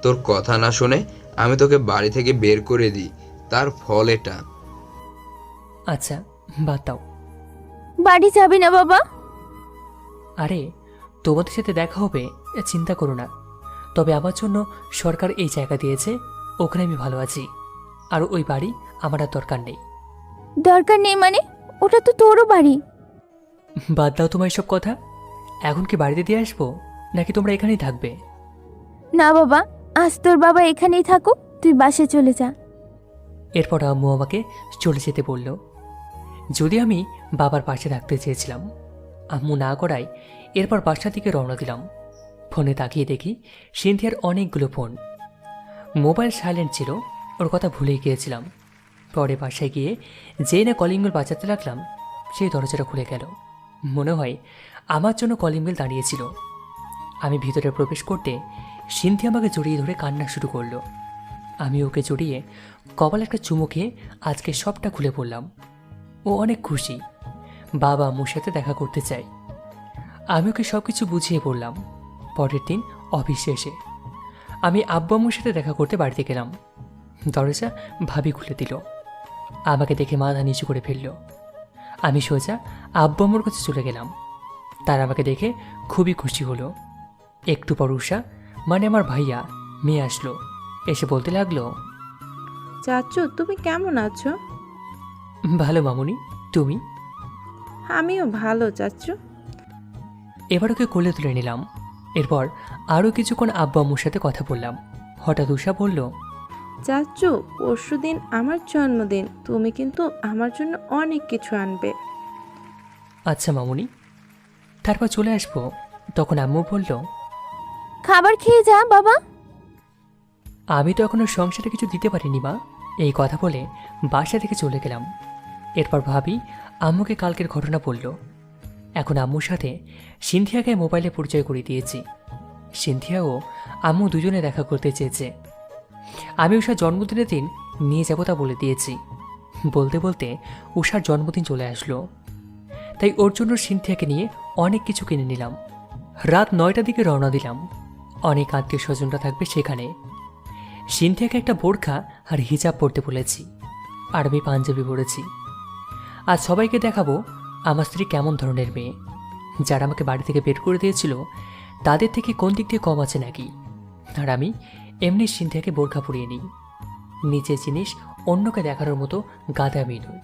তোর কথা না শুনে আমি তোকে বাড়ি থেকে বের করে দিই, তার ফল এটা। আচ্ছা বাদ দাও। বাড়ি যাবি না বাবা? আরে, তোমাদের সাথে দেখা হবে চিন্তা করো না। তবে আমার জন্য সরকার এই জায়গা দিয়েছে, ওখানে আমি ভালো আছি। আর ওই বাড়ি আমার আর দরকার নেই। দরকার নেই মানে? ওটা তো তোরও বাড়ি। বাদ দাও তোমার এসব কথা। এখন কি বাড়িতে দিয়ে আসবো, নাকি তোমরা এখানেই থাকবে? না বাবা, আজ তোর বাবা এখানেই থাকুক, তুই বাসে চলে যা। এরপর আম্মু আমাকে চলে যেতে বলল। যদি আমি বাবার পাশে থাকতে চেয়েছিলাম, আম্মু না করায় এরপর বাসার দিকে রওনা দিলাম। ফোনে তাকিয়ে দেখি সিনথিয়ার অনেকগুলো ফোন। মোবাইল সাইলেন্ট ছিল, ওর কথা ভুলে গিয়েছিলাম। পরে বাসায় গিয়ে যেই না কলিং বেল বাজাতে লাগলাম, সেই দরজাটা খুলে গেল। মনে হয় আমার জন্য কলিং বেল দাঁড়িয়েছিল। আমি ভিতরে প্রবেশ করতে সিন্ধি আমাকে জড়িয়ে ধরে কান্না শুরু করলো। আমি ওকে জড়িয়ে কপালে একটা চুমু খেয়ে আজকে সবটা খুলে পড়লাম। ও অনেক খুশি, বাবা আম্মুর সাথে দেখা করতে চাই। আমি ওকে সব কিছু বুঝিয়ে বললাম। পরের দিন অফিস শেষে আমি আব্বু আম্মুর সাথে দেখা করতে বাড়িতে গেলাম। দরজা ভাবি খুলে দিল। আমাকে দেখে মাথা নিচু করে ফেলল। আমি সোজা আব্বু আম্মুর কাছে চলে গেলাম। তারা আমাকে দেখে খুবই খুশি হলো। একটু পর উষা, মানে আমার ভাইয়া, মেয়ে আসলো। এসে বলতে লাগলো, চাচু তুমি কেমন আছো? ভালো মামুনি, তুমি? আমিও ভালো চাচু। এবার ওকে কোলে তুলে নিলাম। এরপর আরও কিছুক্ষণ আব্বু আম্মুর সাথে কথা বললাম। হঠাৎ উষা বলল, চাচু পরশুদিন আমার জন্মদিন, তুমি কিন্তু আমার জন্য অনেক কিছু আনবে। আচ্ছা মামুনি। তারপর চলে আসবো। তখন আম্মু বলল, খাবার খেয়ে যা বাবা। আমি তো এখনো সংসারে কিছু দিতে পারিনি মা। এই কথা বলে বাসা থেকে চলে গেলাম। এরপর ভাবি আম্মুকে কালকের ঘটনা বলল। এখন আম্মুর সাথে সিনথিয়াকে মোবাইলে পরিচয় করিয়ে দিয়েছি। সিনথিয়া ও আম্মু দুজনে দেখা করতে চেয়েছে। আমি উষার জন্মদিনের দিন নিয়ে যাবো তা বলে দিয়েছি। বলতে বলতে উষার জন্মদিন চলে আসলো। তাই ওর জন্য সিনথিয়াকে নিয়ে অনেক কিছু কিনে নিলাম। রাত 9টার দিকে রওনা দিলাম। অনেক আত্মীয় স্বজনরা থাকবে সেখানে। সিনথিয়াকে একটা বোরখা আর হিজাব পরতে বলেছি, আর আমি পাঞ্জাবি পরেছি। আজ সবাইকে দেখাবো আমার স্ত্রী কেমন ধরনের মেয়ে। যারা আমাকে বাড়ি থেকে বের করে দিয়েছিল তাদের থেকে কোন দিক দিয়ে কম আছে নাকি। আর আমি এমনি সিনথিয়াকে বোরখা পরিয়ে নিই। নিজের জিনিস অন্যকে দেখানোর মতো গাধা আমি নই।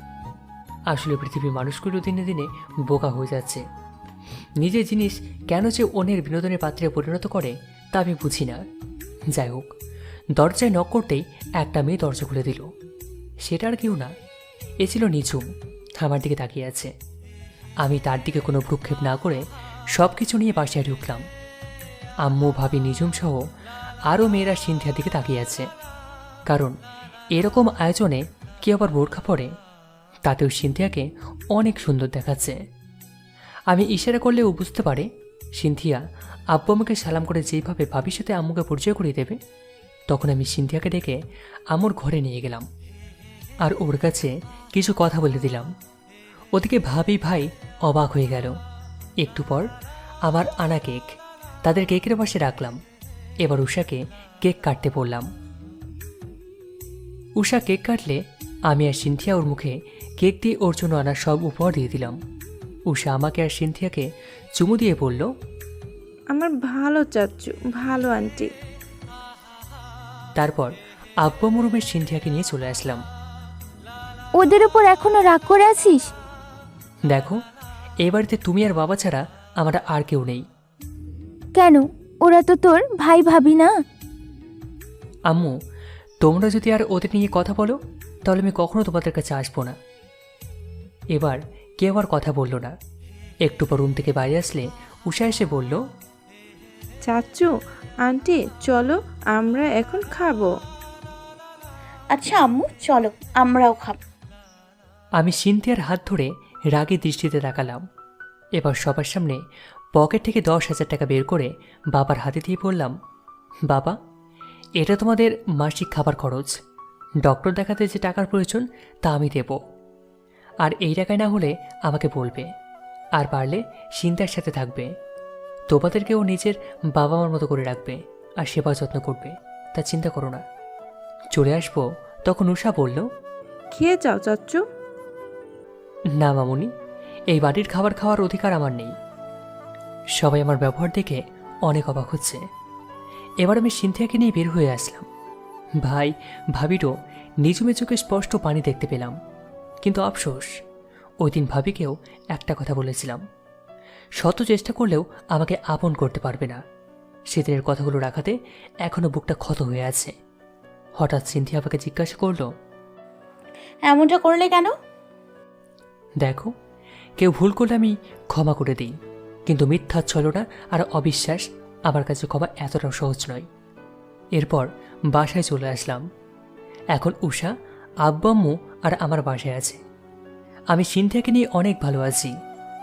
আসলে পৃথিবীর মানুষগুলো দিনে দিনে বোকা হয়ে যাচ্ছে। নিজের জিনিস কেন যে অন্যের বিনোদনের পাত্রে পরিণত করে তা আমি বুঝি না। যাই হোক, দরজায় নক করতেই একটা মেয়ে দরজা খুলে দিল। সেটা আর কেউ না, এ ছিল নিঝুম। আমার দিকে তাকিয়ে আছে। আমি তার দিকে কোনো ভ্রুক্ষেপ না করে সব কিছু নিয়ে বাসায় ঢুকলাম। আম্মু, ভাবি, নিঝুম সহ আরও মেয়েরা সিনথিয়ার দিকে তাকিয়ে আছে। কারণ এরকম আয়োজনে কি আবার বোরখা পরে, তাতেও সিনথিয়াকে অনেক সুন্দর দেখাচ্ছে। আমি ইশারা করলেও বুঝতে পারে সিনথিয়া আব্বু আমাকে সালাম করে যেইভাবে ভাবির সাথে আম্মুকে পরিচয় করিয়ে দেবে। তখন আমি সিনথিয়াকে ডেকে আম্মুর ঘরে নিয়ে গেলাম আর ওর কাছে কিছু কথা বলে দিলাম। ওদিকে ভাবি ভাই অবাক হয়ে গেল। একটু পর আমার আনা কেক তাদের কেকের পাশে রাখলাম। এবার উষাকে কেক কাটতে বললাম। উষা কেক কাটলে আমি আর সিনথিয়া ওর মুখে কেক দিয়ে ওর জন্য আনা সব উপহার দিয়ে দিলাম। উষা আমাকে আর সিনথিয়াকে চুমু দিয়ে বলল, আমার ভালো চাচু, ভালো আন্টি। তারপর আব্বু আম্মুর রুমে সিনথিয়াকে নিয়ে চলে আসলাম। ওদের উপর এখনো রাগ করে আছিস? দেখো, এই বাড়িতে তুমি আর বাবা ছাড়া আমার আর কেউ নেই। কেন? ওরা তো তোর ভাই ভাবি না? আম্মু, তোমরা যদি আর ওদের নিয়ে কথা বলো তাহলে আমি কখনো তোমাদের কাছে আসবো না। এবার কেউ আর কথা বলল না। একটু পর রুম থেকে বাইরে আসলে উষা এসে বলল, চাচু, আন্টি চলো আমরা এখন খাবো। আচ্ছা আম্মু, চলো আমরাও খাব। আমি সিনথিয়ার হাত ধরে রাগী দৃষ্টিতে তাকালাম। এবার সবার সামনে পকেট থেকে 10,000 টাকা বের করে বাবার হাতে দিয়ে বললাম, বাবা, এটা তোমাদের মাসিক খাবার খরচ। ডক্টর দেখাতে যে টাকার প্রয়োজন তা আমি দেব। আর এই টাকায় না হলে আমাকে বলবে। আর পারলে সিনথিয়ার সাথে থাকবে। তোমাদেরকেও নিজের বাবা মার মতো করে রাখবে আর সেবা যত্ন করবে, তা চিন্তা করো না। চলে আসবো। তখন উষা বলল, খেয়ে যাও চাচু। না মামুনি, এই বাড়ির খাবার খাওয়ার অধিকার আমার নেই। সবাই আমার ব্যবহার দেখে অনেক অবাক হচ্ছে। এবার আমি সিনথিয়াকে নিয়ে বের হয়ে আসলাম। ভাই ভাবিরও নিজুমে চোখে স্পষ্ট পানি দেখতে পেলাম। কিন্তু আফসোস, ওই দিন ভাবিকেও একটা কথা বলেছিলাম, শত চেষ্টা করলেও আমাকে আপন করতে পারবে না। সেদিনের কথাগুলো রাখাতে এখনো বুকটা ক্ষত হয়ে আছে। হঠাৎ সিনথিয়া আমাকে জিজ্ঞাসা করলো, এমনটা করলে কেন? দেখো, কেউ ভুল করলে আমি ক্ষমা করে দিই, কিন্তু মিথ্যা ছলনা আর অবিশ্বাস আমার কাছে ক্ষমা এতটাও সহজ নয়। এরপর বাসায় চলে আসলাম। এখন উষা আব্বু আম্মু আর আমার বাসায় আছে। আমি সিনথিয়াকে নিয়ে অনেক ভালো আছি।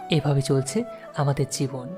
এভাবে চলছে আমাদের জীবন।